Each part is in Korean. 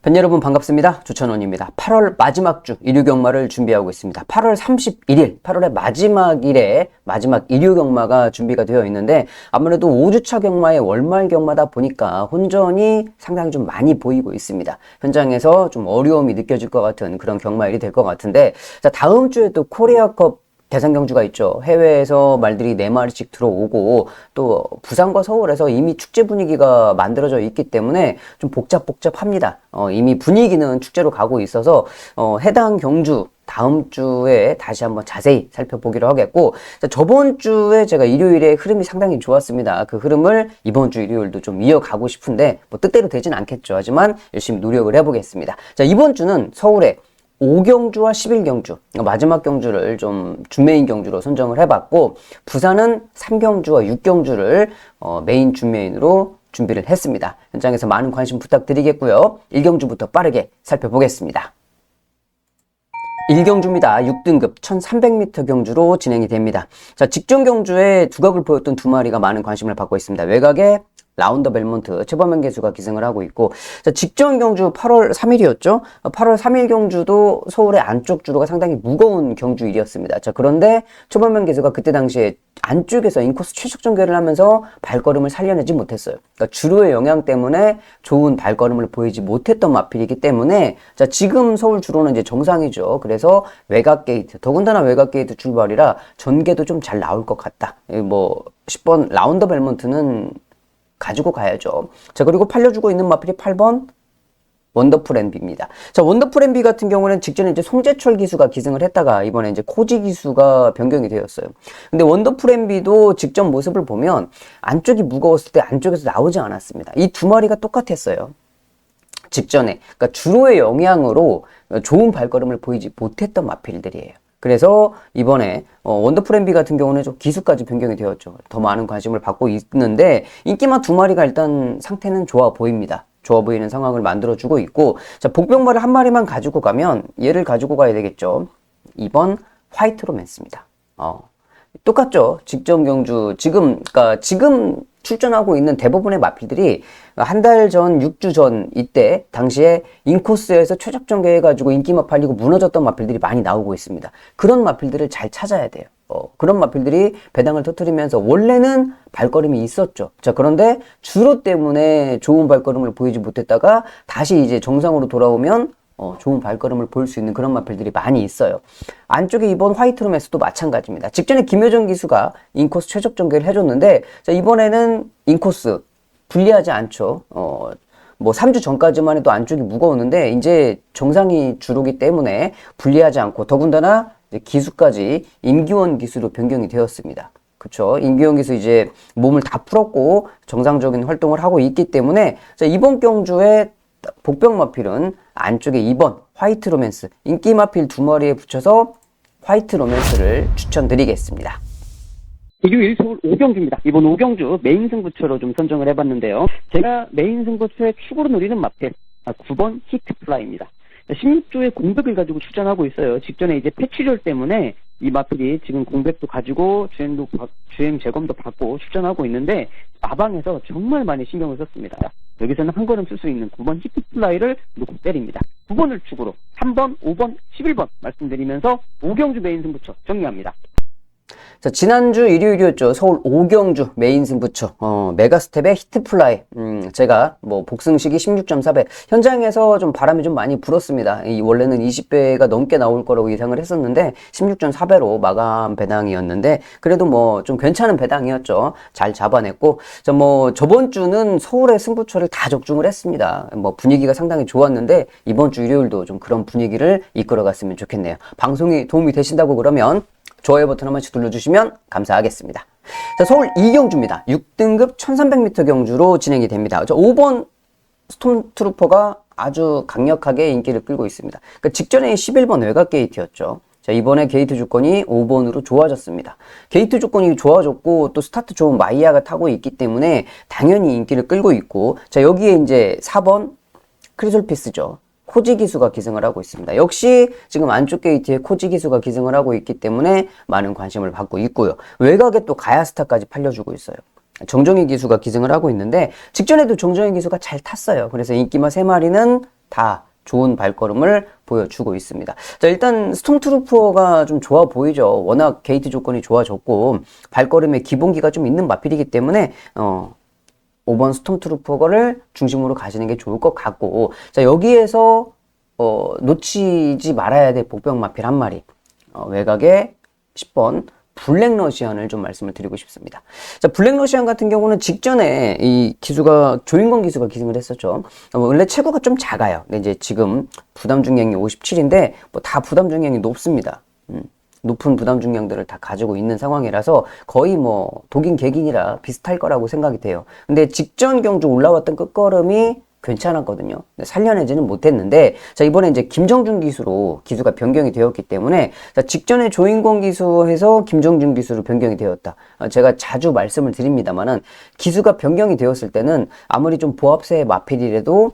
팬 여러분 반갑습니다. 조천원입니다. 8월 마지막 주 일요 경마를 준비하고 있습니다. 8월 31일, 8월의 마지막 일에 마지막 일요 경마가 준비가 되어 있는데 아무래도 5주차 경마의 월말 경마다 보니까 혼전이 상당히 좀 많이 보이고 있습니다. 현장에서 좀 어려움이 느껴질 것 같은 그런 경마일이 될 것 같은데, 자, 다음 주에 또 코리아컵 대상 경주가 있죠. 해외에서 말들이 4마리씩 들어오고 또 부산과 서울에서 이미 축제 분위기가 만들어져 있기 때문에 좀 복잡합니다. 이미 분위기는 축제로 가고 있어서 해당 경주 다음 주에 다시 한번 자세히 살펴보기로 하겠고, 자, 저번 주에 제가 일요일에 흐름이 상당히 좋았습니다. 그 흐름을 이번 주 일요일도 좀 이어가고 싶은데 뭐 뜻대로 되진 않겠죠. 하지만 열심히 노력을 해보겠습니다. 자, 이번 주는 서울에 5경주와 11경주, 마지막 경주를 좀 준메인 경주로 선정을 해봤고, 부산은 3경주와 6경주를 메인 준메인으로 준비를 했습니다. 현장에서 많은 관심 부탁드리겠고요. 1경주부터 빠르게 살펴보겠습니다. 1경주입니다. 6등급 1300m 경주로 진행이 됩니다. 자, 직전 경주에 두각을 보였던 두 마리가 많은 관심을 받고 있습니다. 외곽에 라운더 벨몬트, 최범현 개수가 기승을 하고 있고, 자, 직전 경주 8월 3일이었죠? 8월 3일 경주도 서울의 안쪽 주로가 상당히 무거운 경주일이었습니다. 자, 그런데 최범현 개수가 그때 당시에 안쪽에서 인코스 최적 전개를 하면서 발걸음을 살려내지 못했어요. 그러니까 주로의 영향 때문에 좋은 발걸음을 보이지 못했던 마필이기 때문에, 자, 지금 서울 주로는 이제 정상이죠. 그래서 외곽 게이트, 더군다나 외곽 게이트 출발이라 전개도 좀 잘 나올 것 같다. 뭐 10번 라운더 벨몬트는 가지고 가야죠. 자, 그리고 팔려주고 있는 마필이 8번 원더풀 MB입니다. 자, 원더풀 MB 같은 경우는 직전에 이제 송재철 기수가 기승을 했다가 이번에 이제 코지 기수가 변경이 되었어요. 근데 원더풀 MB도 직전 모습을 보면 안쪽이 무거웠을 때 안쪽에서 나오지 않았습니다. 이 두 마리가 똑같았어요. 직전에. 그러니까 주로의 영향으로 좋은 발걸음을 보이지 못했던 마필들이에요. 그래서 이번에 원더풀 MB 같은 경우는 좀 기수까지 변경이 되었죠. 더 많은 관심을 받고 있는데 인기마 두 마리가 일단 상태는 좋아 보입니다. 좋아 보이는 상황을 만들어주고 있고, 자, 복병마를 한 마리만 가지고 가면 얘를 가지고 가야 되겠죠. 2번 화이트 로맨스입니다. 똑같죠. 직전 경주 그러니까 지금 출전하고 있는 대부분의 마필들이 한 달 전, 6주 전 이때 당시에 인코스에서 최적 전개해가지고 인기마 팔리고 무너졌던 마필들이 많이 나오고 있습니다. 그런 마필들을 잘 찾아야 돼요. 그런 마필들이 배당을 터뜨리면서 원래는 발걸음이 있었죠. 자, 그런데 주로 때문에 좋은 발걸음을 보이지 못했다가 다시 이제 정상으로 돌아오면 좋은 발걸음을 볼 수 있는 그런 마필들이 많이 있어요. 안쪽에 이번 화이트 로맨스도 마찬가지입니다. 직전에 김효정 기수가 인코스 최적 전개를 해줬는데, 자, 이번에는 인코스 불리하지 않죠. 뭐 3주 전까지만 해도 안쪽이 무거웠는데 이제 정상이 주로기 때문에 불리하지 않고, 더군다나 이제 기수까지 임기원 기수로 변경이 되었습니다. 그쵸. 임기원 기수 이제 몸을 다 풀었고 정상적인 활동을 하고 있기 때문에, 자, 이번 경주에 복병 마필은 안쪽에 2번 화이트 로맨스, 인기 마필 두 마리에 붙여서 화이트 로맨스를 추천드리겠습니다. 일요일 서울 5경주입니다. 이번 5경주 메인 승부처로 좀 선정을 해봤는데요. 제가 메인 승부처에 축으로 노리는 마필 9번 히트플라이입니다. 16조의 공백을 가지고 출전하고 있어요. 직전에 이제 패치절 때문에 이 마필이 지금 공백도 가지고 주행 재검도 받고 출전하고 있는데 마방에서 정말 많이 신경을 썼습니다. 여기서는 한 걸음 쓸 수 있는 9번 히트플라이를 놓고 때립니다. 9번을 축으로 3번, 5번, 11번 말씀드리면서 5경주 메인 승부처 정리합니다. 자, 지난주 일요일이었죠. 서울 5경주 메인 승부처 메가스텝의 히트플라이. 제가 뭐 복승식이 16.4배, 현장에서 좀 바람이 좀 많이 불었습니다. 원래는 20배가 넘게 나올 거라고 예상을 했었는데 16.4배로 마감 배당이었는데 그래도 뭐 좀 괜찮은 배당이었죠. 잘 잡아냈고, 자, 뭐 저번 주는 서울의 승부처를 다 적중을 했습니다. 뭐 분위기가 상당히 좋았는데 이번 주 일요일도 좀 그런 분위기를 이끌어갔으면 좋겠네요. 방송이 도움이 되신다고 그러면 좋아요 버튼 한 번씩 눌러주시면 감사하겠습니다. 자, 서울 2경주입니다. 6등급 1300m 경주로 진행이 됩니다. 자, 5번 스톰트루퍼가 아주 강력하게 인기를 끌고 있습니다. 그러니까 직전에 11번 외곽 게이트였죠. 자, 이번에 게이트 조건이 5번으로 좋아졌습니다. 게이트 조건이 좋아졌고 또 스타트 좋은 마이야가 타고 있기 때문에 당연히 인기를 끌고 있고, 자, 여기에 이제 4번 크리솔피스죠. 코지 기수가 기승을 하고 있습니다. 역시 지금 안쪽 게이트에 코지 기수가 기승을 하고 있기 때문에 많은 관심을 받고 있고요. 외곽에 또 가야스타까지 팔려주고 있어요. 정정희 기수가 기승을 하고 있는데 직전에도 정정희 기수가 잘 탔어요. 그래서 인기마 3마리는 다 좋은 발걸음을 보여주고 있습니다. 자, 일단 스톰트루퍼가 좀 좋아 보이죠. 워낙 게이트 조건이 좋아졌고 발걸음의 기본기가 좀 있는 마필이기 때문에 5번 스톰트루퍼를 중심으로 가시는 게 좋을 것 같고, 자, 여기에서 놓치지 말아야 될 복병 마필 한 마리, 외곽에 10번 블랙 러시안을 좀 말씀을 드리고 싶습니다. 자, 블랙 러시안 같은 경우는 직전에 이 기수가 조인권 기수가 기승을 했었죠. 원래 체구가 좀 작아요. 근데 이제 지금 부담 중량이 57인데 뭐 다 부담 중량이 높습니다. 높은 부담 중량들을 다 가지고 있는 상황이라서 거의 뭐 독인 객인이라 비슷할 거라고 생각이 돼요. 근데 직전 경주 올라왔던 끝걸음이 괜찮았거든요. 살려내지는 못했는데, 자, 이번에 이제 김정준 기수로 기수가 변경이 되었기 때문에, 자, 직전에 조인권 기수에서 김정준 기수로 변경이 되었다. 제가 자주 말씀을 드립니다만은, 기수가 변경이 되었을 때는 아무리 좀 보합세의 마필이라도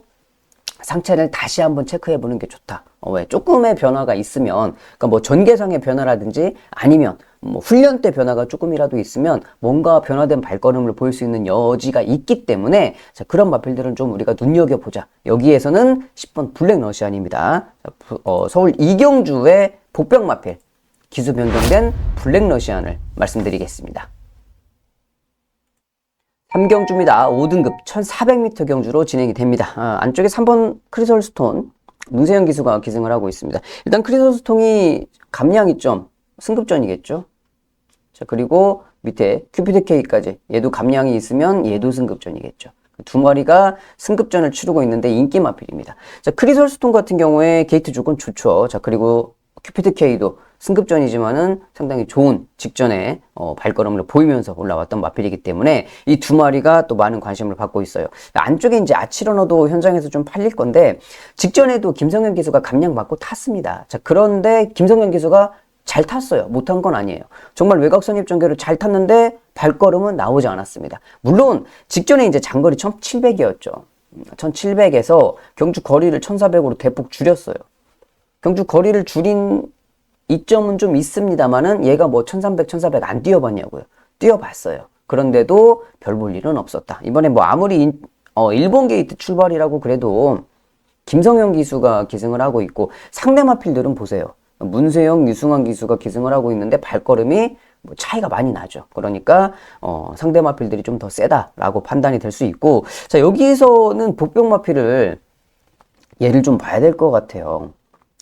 상체를 다시 한번 체크해 보는 게 좋다. 왜? 조금의 변화가 있으면, 그러니까 뭐 전개상의 변화라든지 아니면 뭐 훈련 때 변화가 조금이라도 있으면 뭔가 변화된 발걸음을 보일 수 있는 여지가 있기 때문에, 자, 그런 마필들은 좀 우리가 눈여겨보자. 여기에서는 10번 블랙 러시안입니다. 서울 이경주의 복병 마필, 기수 변경된 블랙 러시안을 말씀드리겠습니다. 3경주입니다. 5등급 1400m 경주로 진행이 됩니다. 안쪽에 3번 크리솔스톤 문세영 기수가 기승을 하고 있습니다. 일단 크리솔스톤이 감량이 좀 승급전이겠죠. 자, 그리고 밑에 큐피드 K까지 얘도 감량이 있으면 얘도 승급전이겠죠. 두 마리가 승급전을 치르고 있는데 인기 마필입니다. 자, 크리솔스톤 같은 경우에 게이트 조건 좋죠. 자, 그리고 큐피드 K도 승급전이지만은 상당히 좋은 직전에 발걸음을 보이면서 올라왔던 마필이기 때문에 이 두 마리가 또 많은 관심을 받고 있어요. 안쪽에 이제 아치러너도 현장에서 좀 팔릴 건데, 직전에도 김성현 기수가 감량받고 탔습니다. 자, 그런데 김성현 기수가 잘 탔어요. 못한 건 아니에요. 정말 외곽 선입 전개를 잘 탔는데 발걸음은 나오지 않았습니다. 물론 직전에 이제 장거리 1700이었죠. 1700에서 경주 거리를 1400으로 대폭 줄였어요. 경주 거리를 줄인 이점은 좀 있습니다만은 얘가 뭐 1300, 1400 안 뛰어봤냐고요. 뛰어봤어요. 그런데도 별 볼 일은 없었다. 이번에 뭐 아무리 일본 게이트 출발이라고 그래도 김성현 기수가 기승을 하고 있고, 상대 마필들은 보세요. 문세영, 유승환 기수가 기승을 하고 있는데 발걸음이 뭐 차이가 많이 나죠. 그러니까 상대 마필들이 좀 더 세다라고 판단이 될 수 있고, 자, 여기에서는 복병 마필을 얘를 좀 봐야 될 것 같아요.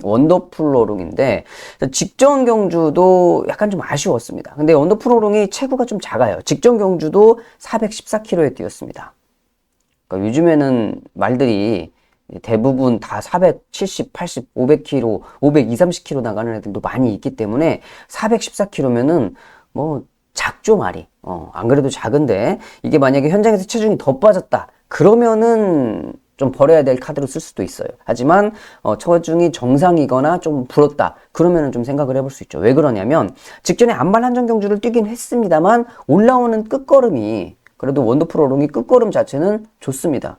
원더풀 어롱인데 직전 경주도 약간 좀 아쉬웠습니다. 근데 원더풀 어롱이 체구가 좀 작아요. 직전 경주도 414kg에 뛰었습니다. 그러니까 요즘에는 말들이 대부분 다 470, 80, 500kg, 520, 30kg 나가는 애들도 많이 있기 때문에 414kg면은 뭐 작죠, 말이. 안 그래도 작은데 이게 만약에 현장에서 체중이 더 빠졌다 그러면은 좀 버려야 될 카드로 쓸 수도 있어요. 하지만 체중이 정상이거나 좀 불었다 그러면은 좀 생각을 해볼 수 있죠. 왜 그러냐면 직전에 안말 한정 경주를 뛰긴 했습니다만 올라오는 끝걸음이, 그래도 원더풀 어롱이 끝걸음 자체는 좋습니다.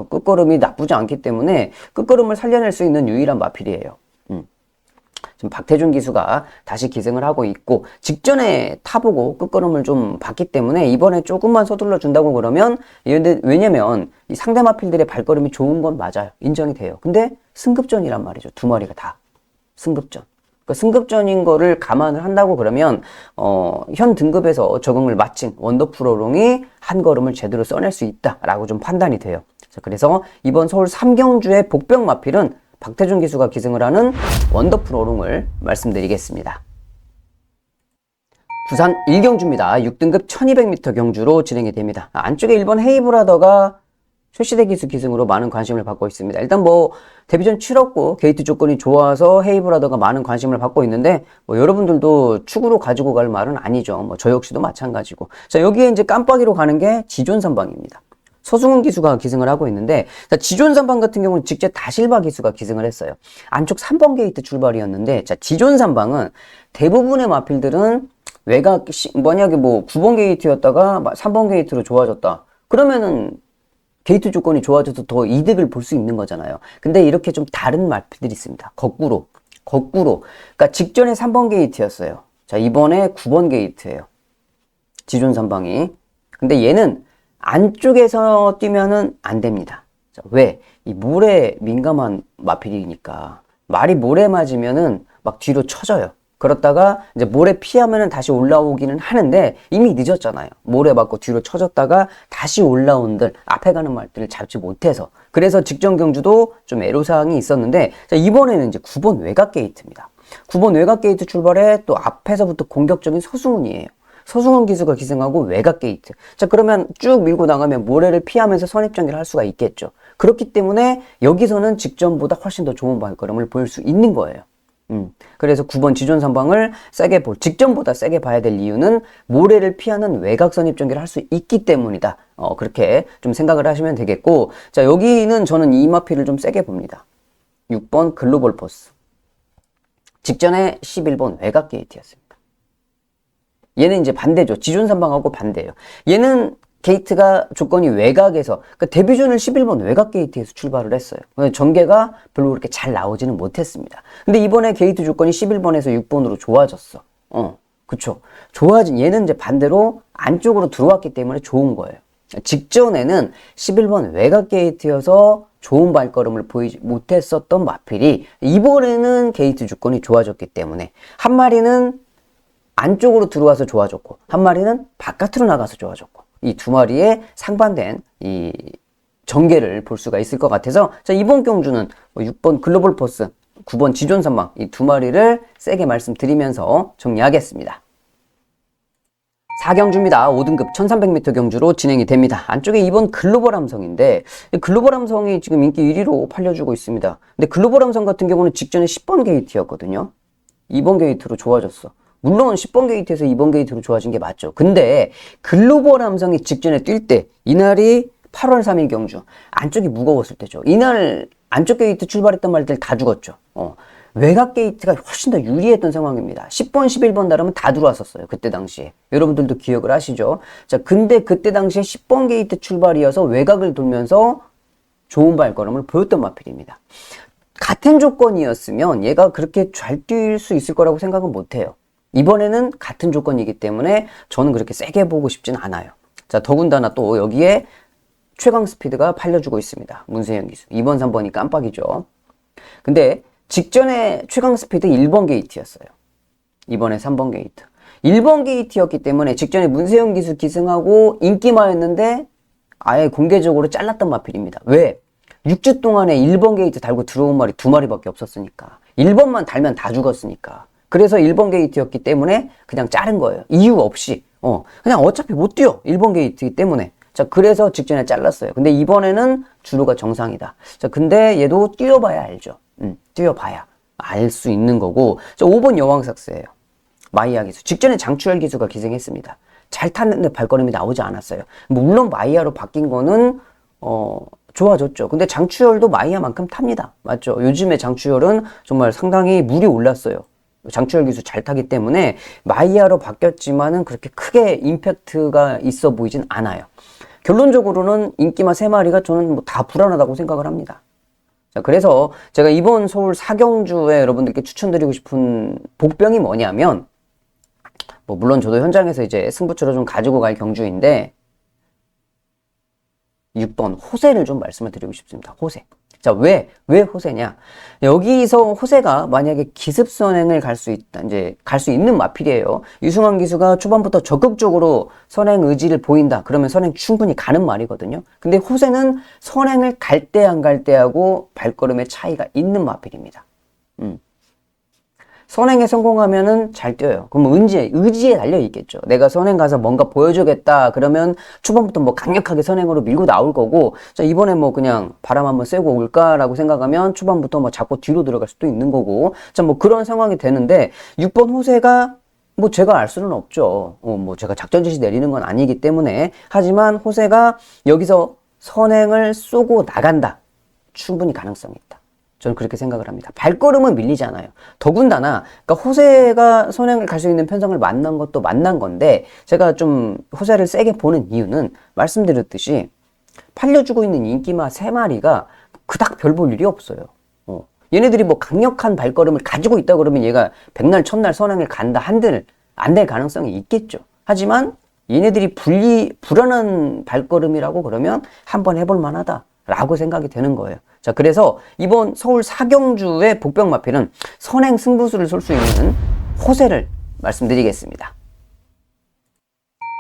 끝걸음이 나쁘지 않기 때문에 끝걸음을 살려낼 수 있는 유일한 마필이에요. 지금 박태준 기수가 다시 기승을 하고 있고, 직전에 타보고 끝걸음을 좀 봤기 때문에 이번에 조금만 서둘러 준다고 그러면, 왜냐면 이 상대 마필들의 발걸음이 좋은 건 맞아요. 인정이 돼요. 근데 승급전이란 말이죠. 두 마리가 다 승급전. 그러니까 승급전인 거를 감안을 한다고 그러면 현 등급에서 적응을 마친 원더풀 어롱이 한 걸음을 제대로 써낼 수 있다라고 좀 판단이 돼요. 자, 그래서 이번 서울 3경주의 복병 마필은 박태준 기수가 기승을 하는 원더풀 어롱을 말씀드리겠습니다. 부산 1경주입니다. 6등급 1200m 경주로 진행이 됩니다. 안쪽에 1번 헤이브라더가 최시대 기수 기승으로 많은 관심을 받고 있습니다. 일단 뭐 데뷔전 치렀고 게이트 조건이 좋아서 헤이브라더가 많은 관심을 받고 있는데, 뭐 여러분들도 축으로 가지고 갈 말은 아니죠. 뭐 저 역시도 마찬가지고. 자, 여기에 이제 깜빡이로 가는 게 지존3방입니다. 서승훈 기수가 기승을 하고 있는데, 자, 지존3방 같은 경우는 직접 다실바 기수가 기승을 했어요. 안쪽 3번 게이트 출발이었는데, 자, 지존3방은 대부분의 마필들은 외곽 만약에 뭐 9번 게이트였다가 3번 게이트로 좋아졌다 그러면은 게이트 조건이 좋아져서 더 이득을 볼 수 있는 거잖아요. 근데 이렇게 좀 다른 마필들이 있습니다. 거꾸로. 그러니까 직전에 3번 게이트였어요. 자, 이번에 9번 게이트예요. 지존3방이. 근데 얘는 안쪽에서 뛰면은 안 됩니다. 자, 왜? 이 모래 민감한 마필이니까 말이 모래 맞으면은 막 뒤로 쳐져요. 그렇다가 이제 모래 피하면은 다시 올라오기는 하는데 이미 늦었잖아요. 모래 맞고 뒤로 쳐졌다가 다시 올라온들 앞에 가는 말들을 잡지 못해서 그래서 직전 경주도 좀 애로사항이 있었는데 자, 이번에는 이제 9번 외곽 게이트입니다. 9번 외곽 게이트 출발에 또 앞에서부터 공격적인 서승훈이에요. 서승훈 기수가 기승하고 외곽 게이트. 자, 그러면 쭉 밀고 나가면 모래를 피하면서 선입전개를 할 수가 있겠죠. 그렇기 때문에 여기서는 직전보다 훨씬 더 좋은 발걸음을 보일 수 있는 거예요. 그래서 9번 지존 선방을 직전보다 세게 봐야 될 이유는 모래를 피하는 외곽 선입전개를 할 수 있기 때문이다. 그렇게 좀 생각을 하시면 되겠고, 자, 여기는 저는 이 마피를 좀 세게 봅니다. 6번 글로벌 포스. 직전에 11번 외곽 게이트였습니다. 얘는 이제 반대죠. 지존 선방하고 반대예요. 얘는 게이트가 조건이 외곽에서 그러니까 데뷔전을 11번 외곽 게이트에서 출발을 했어요. 전개가 별로 그렇게 잘 나오지는 못했습니다. 근데 이번에 게이트 조건이 11번에서 6번으로 좋아졌어. 그쵸. 좋아진 얘는 이제 반대로 안쪽으로 들어왔기 때문에 좋은 거예요. 직전에는 11번 외곽 게이트여서 좋은 발걸음을 보이지 못했었던 마필이 이번에는 게이트 조건이 좋아졌기 때문에 한 마리는 안쪽으로 들어와서 좋아졌고 한 마리는 바깥으로 나가서 좋아졌고 이 두 마리의 상반된 이 전개를 볼 수가 있을 것 같아서 자, 이번 경주는 6번 글로벌 포스, 9번 지존 선방 이 두 마리를 세게 말씀드리면서 정리하겠습니다. 4경주입니다. 5등급 1300m 경주로 진행이 됩니다. 안쪽에 2번 글로벌 함성인데 글로벌 함성이 지금 인기 1위로 팔려주고 있습니다. 근데 글로벌 함성 같은 경우는 직전에 10번 게이트였거든요. 2번 게이트로 좋아졌어. 물론 10번 게이트에서 2번 게이트로 좋아진 게 맞죠. 근데 글로벌 함성이 직전에 뛸 때 이날이 8월 3일 경주 안쪽이 무거웠을 때죠. 이날 안쪽 게이트 출발했던 말들 다 죽었죠. 외곽 게이트가 훨씬 더 유리했던 상황입니다. 10번, 11번 나르면 다 들어왔었어요. 그때 당시에. 여러분들도 기억을 하시죠? 자, 근데 그때 당시에 10번 게이트 출발이어서 외곽을 돌면서 좋은 발걸음을 보였던 마필입니다. 같은 조건이었으면 얘가 그렇게 잘 뛸 수 있을 거라고 생각은 못해요. 이번에는 같은 조건이기 때문에 저는 그렇게 세게 보고 싶진 않아요. 자, 더군다나 또 여기에 최강 스피드가 팔려주고 있습니다. 문세영 기수. 2번, 3번이 깜빡이죠. 근데 직전에 최강 스피드 1번 게이트였어요. 이번에 3번 게이트. 1번 게이트였기 때문에 직전에 문세영 기수 기승하고 인기마였는데 아예 공개적으로 잘랐던 마필입니다. 왜? 6주 동안에 1번 게이트 달고 들어온 말이 2마리밖에 없었으니까. 1번만 달면 다 죽었으니까. 그래서 1번 게이트였기 때문에 그냥 자른 거예요. 이유 없이. 그냥 어차피 못 뛰어. 1번 게이트이기 때문에. 자, 그래서 직전에 잘랐어요. 근데 이번에는 주로가 정상이다. 자, 근데 얘도 뛰어봐야 알죠. 뛰어봐야 알 수 있는 거고. 자, 5번 여왕삭스예요. 마이야 기수. 직전에 장추열 기수가 기승했습니다. 잘 탔는데 발걸음이 나오지 않았어요. 물론 마이야로 바뀐 거는, 좋아졌죠. 근데 장추열도 마이야만큼 탑니다. 맞죠? 요즘에 장추열은 정말 상당히 물이 올랐어요. 장추열 기수 잘 타기 때문에 마이야로 바뀌었지만은 그렇게 크게 임팩트가 있어 보이진 않아요. 결론적으로는 인기마 3마리가 저는 뭐 다 불안하다고 생각을 합니다. 자, 그래서 제가 이번 서울 4경주에 여러분들께 추천드리고 싶은 복병이 뭐냐면, 뭐 물론 저도 현장에서 이제 승부처를 좀 가지고 갈 경주인데 6번 호세를 좀 말씀을 드리고 싶습니다. 호세. 자, 왜 호세냐? 여기서 호세가 만약에 기습 선행을 갈 수 있다, 이제 갈 수 있는 마필이에요. 유승환 기수가 초반부터 적극적으로 선행 의지를 보인다. 그러면 선행 충분히 가는 말이거든요. 근데 호세는 선행을 갈 때 안 갈 때하고 발걸음의 차이가 있는 마필입니다. 선행에 성공하면은 잘 뛰어요. 그럼 의지에 달려 있겠죠. 내가 선행 가서 뭔가 보여주겠다. 그러면 초반부터 뭐 강력하게 선행으로 밀고 나올 거고, 자, 이번에 뭐 그냥 바람 한번 쐬고 올까라고 생각하면 초반부터 뭐 자꾸 뒤로 들어갈 수도 있는 거고, 자, 뭐 그런 상황이 되는데, 6번 호세가 뭐 제가 알 수는 없죠. 뭐 제가 작전 지시 내리는 건 아니기 때문에. 하지만 호세가 여기서 선행을 쏘고 나간다. 충분히 가능성이 있다. 저는 그렇게 생각을 합니다. 발걸음은 밀리지 않아요. 더군다나, 그러니까 호세가 선행을 갈 수 있는 편성을 만난 것도 만난 건데, 제가 좀 호세를 세게 보는 이유는 말씀드렸듯이, 팔려주고 있는 인기마 3마리가 그닥 별 볼 일이 없어요. 얘네들이 뭐 강력한 발걸음을 가지고 있다 그러면 얘가 백날, 첫날 선행을 간다 한들 안 될 가능성이 있겠죠. 하지만 얘네들이 불안한 발걸음이라고 그러면 한번 해볼 만하다. 라고 생각이 되는 거예요. 자, 그래서 이번 서울 4경주의 복병마필은 선행 승부수를 쏠 수 있는 호세를 말씀드리겠습니다.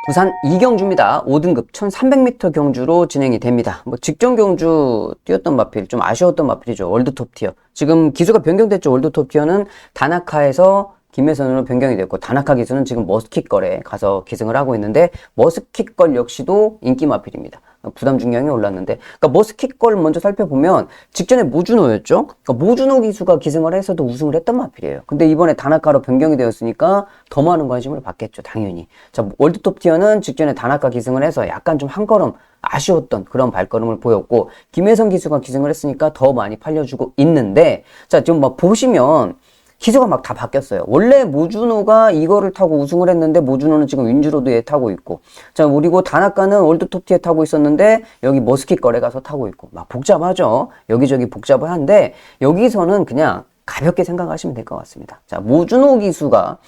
부산 2경주입니다. 5등급 1300m 경주로 진행이 됩니다. 직전 경주 뛰었던 마필, 좀 아쉬웠던 마필이죠. 월드톱 티어. 지금 기수가 변경됐죠. 월드톱 티어는 다나카에서 김혜선으로 변경이 됐고, 다나카 기수는 지금 머스킷걸에 가서 기승을 하고 있는데, 머스킷걸 역시도 인기 마필입니다. 부담 중량이 올랐는데, 그러니까 머스킷걸 먼저 살펴보면 직전에 모주노였죠. 그러니까 모주노 기수가 기승을 해서도 우승을 했던 마필이에요. 근데 이번에 다나카로 변경이 되었으니까 더 많은 관심을 받겠죠, 당연히. 자, 월드톱 티어는 직전에 다나카 기승을 해서 약간 좀 한 걸음 아쉬웠던 그런 발걸음을 보였고, 김혜선 기수가 기승을 했으니까 더 많이 팔려주고 있는데, 자, 지금 막 보시면 기수가 막 다 바뀌었어요. 원래 모주노가 이거를 타고 우승을 했는데, 모주노는 지금 윈즈로드에 타고 있고, 자, 그리고 다나카는 월드톱티에 타고 있었는데 여기 머스킷걸에 가서 타고 있고, 막 복잡하죠. 여기저기 복잡을 한데, 여기서는 그냥 가볍게 생각하시면 될 것 같습니다. 자, 모주노 기수가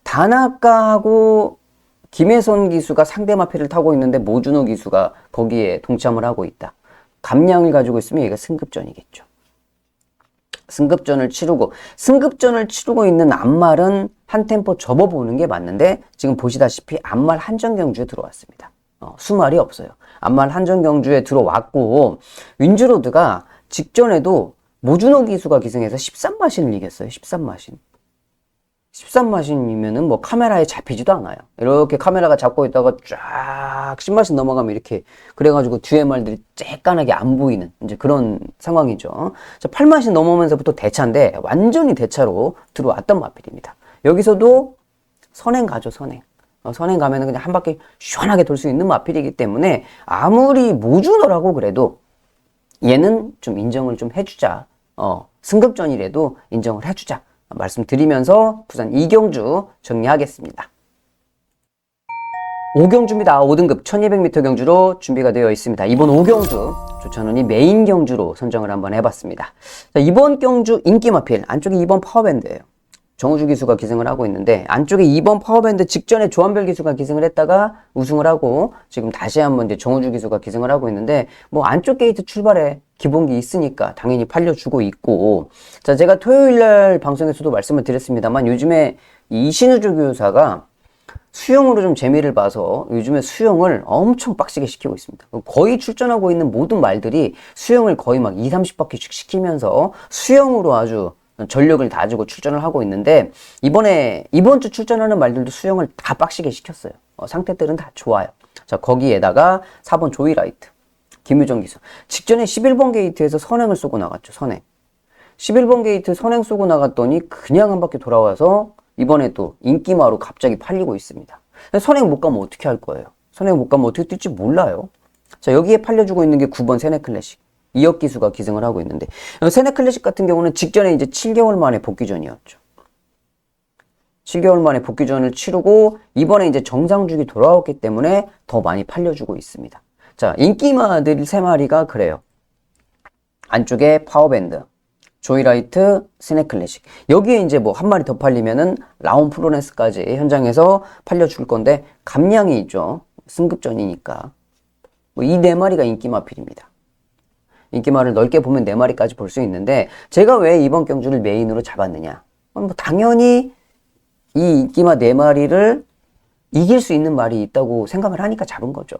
다나카하고 김혜선 기수가 상대 마필을 타고 있는데, 모주노 기수가 거기에 동참을 하고 있다. 감량을 가지고 있으면 얘가 승급전이겠죠. 승급전을 치르고 있는 앞말은 한 템포 접어보는 게 맞는데, 지금 보시다시피 앞말 한정경주에 들어왔습니다. 수말이 없어요. 앞말 한정경주에 들어왔고, 윈즈로드가 직전에도 모주노 기수가 기승해서 13마신을 이겼어요. 13마신. 13마신이면은 뭐 카메라에 잡히지도 않아요. 이렇게 카메라가 잡고 있다가 쫙 10마신 넘어가면 이렇게 그래가지고 뒤에 말들이 쬐깐하게 안 보이는 이제 그런 상황이죠. 자, 8마신 넘어오면서부터 대차인데 완전히 대차로 들어왔던 마필입니다. 여기서도 선행 가죠, 선행. 선행 가면은 그냥 한 바퀴 시원하게 돌 수 있는 마필이기 때문에 아무리 모주노라고 그래도 얘는 좀 인정을 좀 해주자. 승급전이라도 인정을 해주자. 말씀드리면서 부산 2경주 정리하겠습니다. 5경주입니다. 5등급 1200m 경주로 준비가 되어 있습니다. 이번 5경주 조찬원이 메인 경주로 선정을 한번 해봤습니다. 자, 이번 경주 인기 마필, 안쪽에 2번 파워밴드예요. 정우주 기수가 기승을 하고 있는데, 안쪽에 2번 파워밴드 직전에 조한별 기수가 기승을 했다가 우승을 하고, 지금 다시 한번 이제 정우주 기수가 기승을 하고 있는데, 뭐 안쪽 게이트 출발에 기본기 있으니까 당연히 팔려주고 있고, 자, 제가 토요일날 방송에서도 말씀을 드렸습니다만, 요즘에 이신우주 교사가 수영으로 좀 재미를 봐서 요즘에 수영을 엄청 빡시게 시키고 있습니다. 거의 출전하고 있는 모든 말들이 수영을 거의 막 2, 30바퀴씩 시키면서 수영으로 아주 전력을 다지고 출전을 하고 있는데, 이번 주 출전하는 말들도 수영을 다 빡시게 시켰어요. 상태들은 다 좋아요. 자, 거기에다가 4번 조이라이트, 김유정 기수. 직전에 11번 게이트에서 선행을 쏘고 나갔죠, 선행. 11번 게이트 선행 쏘고 나갔더니 그냥 한 바퀴 돌아와서 이번에 또 인기마로 갑자기 팔리고 있습니다. 선행 못 가면 어떻게 할 거예요? 선행 못 가면 어떻게 뛸지 몰라요. 자, 여기에 팔려주고 있는 게 9번 세네클래식. 이혁 기수가 기승을 하고 있는데, 세네클래식 같은 경우는 직전에 이제 7개월 만에 복귀전이었죠. 7개월 만에 복귀전을 치르고 이번에 이제 정상주기 돌아왔기 때문에 더 많이 팔려주고 있습니다. 자, 인기마들 3마리가 그래요. 안쪽에 파워밴드, 조이라이트, 세네클래식. 여기에 이제 뭐 한 마리 더 팔리면은 라온 프로네스까지 현장에서 팔려줄 건데, 감량이 있죠. 승급전이니까. 뭐 이 4마리가 인기마필입니다. 인기마를 넓게 보면 4마리까지 볼 수 있는데, 제가 왜 이번 경주를 메인으로 잡았느냐? 뭐 당연히 이 인기마 4마리를 이길 수 있는 말이 있다고 생각을 하니까 잡은 거죠.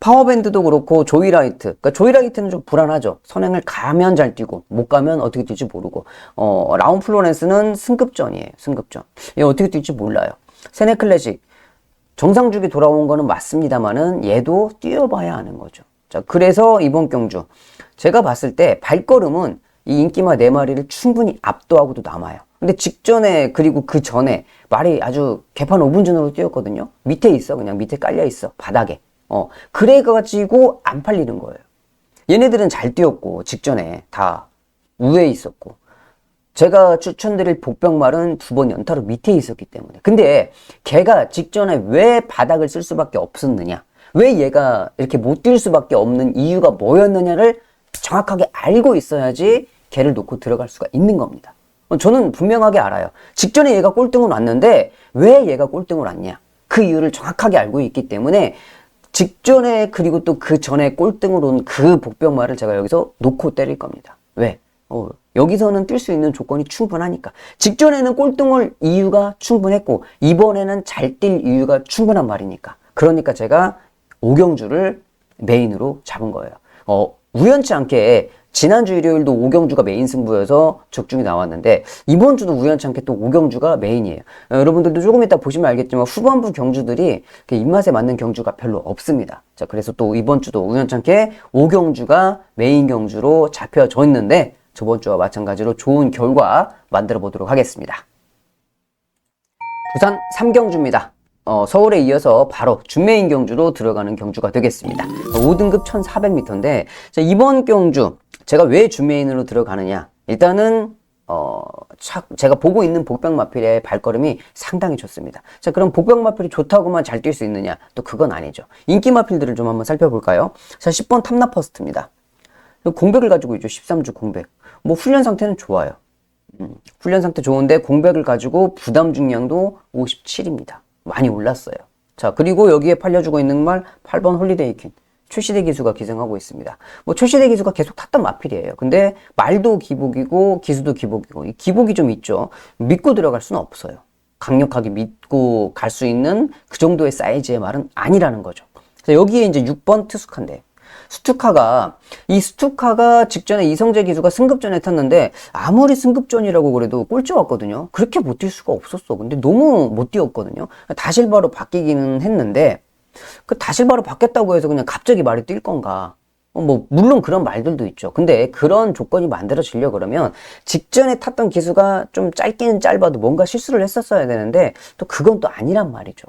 파워밴드도 그렇고 조이라이트. 그러니까 조이라이트는 좀 불안하죠. 선행을 가면 잘 뛰고 못 가면 어떻게 뛸지 모르고. 라운 플로렌스는 승급전이에요. 승급전. 얘 어떻게 뛸지 몰라요. 세네클래식 정상주기 돌아온 거는 맞습니다만은 얘도 뛰어봐야 아는 거죠. 자, 그래서 이번 경주 제가 봤을 때 발걸음은 이 인기마 4마리를 충분히 압도하고도 남아요. 근데 직전에 그리고 그 전에 말이 아주 개판 5분 전으로 뛰었거든요. 밑에 있어. 그냥 밑에 깔려 있어. 바닥에. 그래가지고 안 팔리는 거예요. 얘네들은 잘 뛰었고 직전에 다 우회에 있었고, 제가 추천드릴 복병말은 2번 연타로 밑에 있었기 때문에. 근데 걔가 직전에 왜 바닥을 쓸 수밖에 없었느냐, 왜 얘가 이렇게 못 뛸 수밖에 없는 이유가 뭐였느냐를 정확하게 알고 있어야지 걔를 놓고 들어갈 수가 있는 겁니다. 저는 분명하게 알아요. 직전에 얘가 꼴등을 왔는데 왜 얘가 꼴등을 왔냐, 그 이유를 정확하게 알고 있기 때문에 직전에 그리고 또 그 전에 꼴등으로 온 그 복병말을 제가 여기서 놓고 때릴 겁니다. 왜? 여기서는 뛸 수 있는 조건이 충분하니까. 직전에는 꼴등을 이유가 충분했고 이번에는 잘 뛸 이유가 충분한 말이니까. 그러니까 제가 오경주를 메인으로 잡은 거예요. 우연치 않게 지난주 일요일도 오경주가 메인 승부여서 적중이 나왔는데 이번 주도 우연치 않게 또 오경주가 메인이에요. 여러분들도 조금 이따 보시면 알겠지만 후반부 경주들이 입맛에 맞는 경주가 별로 없습니다. 자, 그래서 또 이번 주도 우연치 않게 오경주가 메인 경주로 잡혀져 있는데 저번 주와 마찬가지로 좋은 결과 만들어 보도록 하겠습니다. 부산 3경주입니다. 서울에 이어서 바로 준메인 경주로 들어가는 경주가 되겠습니다. 5등급 1400m인데 자, 이번 경주 제가 왜 준메인으로 들어가느냐, 일단은 제가 보고 있는 복병마필의 발걸음이 상당히 좋습니다. 자, 그럼 복병마필이 좋다고만 잘 뛸 수 있느냐, 또 그건 아니죠. 인기 마필들을 좀 한번 살펴볼까요? 자, 10번 탐나퍼스트입니다. 공백을 가지고 있죠. 13주 공백. 뭐 훈련 상태는 좋아요. 훈련 상태 좋은데 공백을 가지고 부담 중량도 57입니다. 많이 올랐어요. 자, 그리고 여기에 팔려주고 있는 말 8번 홀리데이퀸. 최시대 기수가 기승하고 있습니다. 뭐 최시대 기수가 계속 탔던 마필이에요. 근데 말도 기복이고 기수도 기복이고 이 기복이 좀 있죠. 믿고 들어갈 수는 없어요. 강력하게 믿고 갈 수 있는 그 정도의 사이즈의 말은 아니라는 거죠. 자, 여기에 이제 6번 투스카인데 이 스투카가 직전에 이성재 기수가 승급전에 탔는데 아무리 승급전이라고 그래도 꼴찌 왔거든요. 그렇게 못 뛸 수가 없었어. 근데 너무 못 뛰었거든요. 다실바로 바뀌기는 했는데 그 다실바로 바뀌었다고 해서 그냥 갑자기 말이 뛸 건가? 뭐 물론 그런 말들도 있죠. 근데 그런 조건이 만들어지려 그러면 직전에 탔던 기수가 좀 짧기는 짧아도 뭔가 실수를 했었어야 되는데 또 그건 또 아니란 말이죠.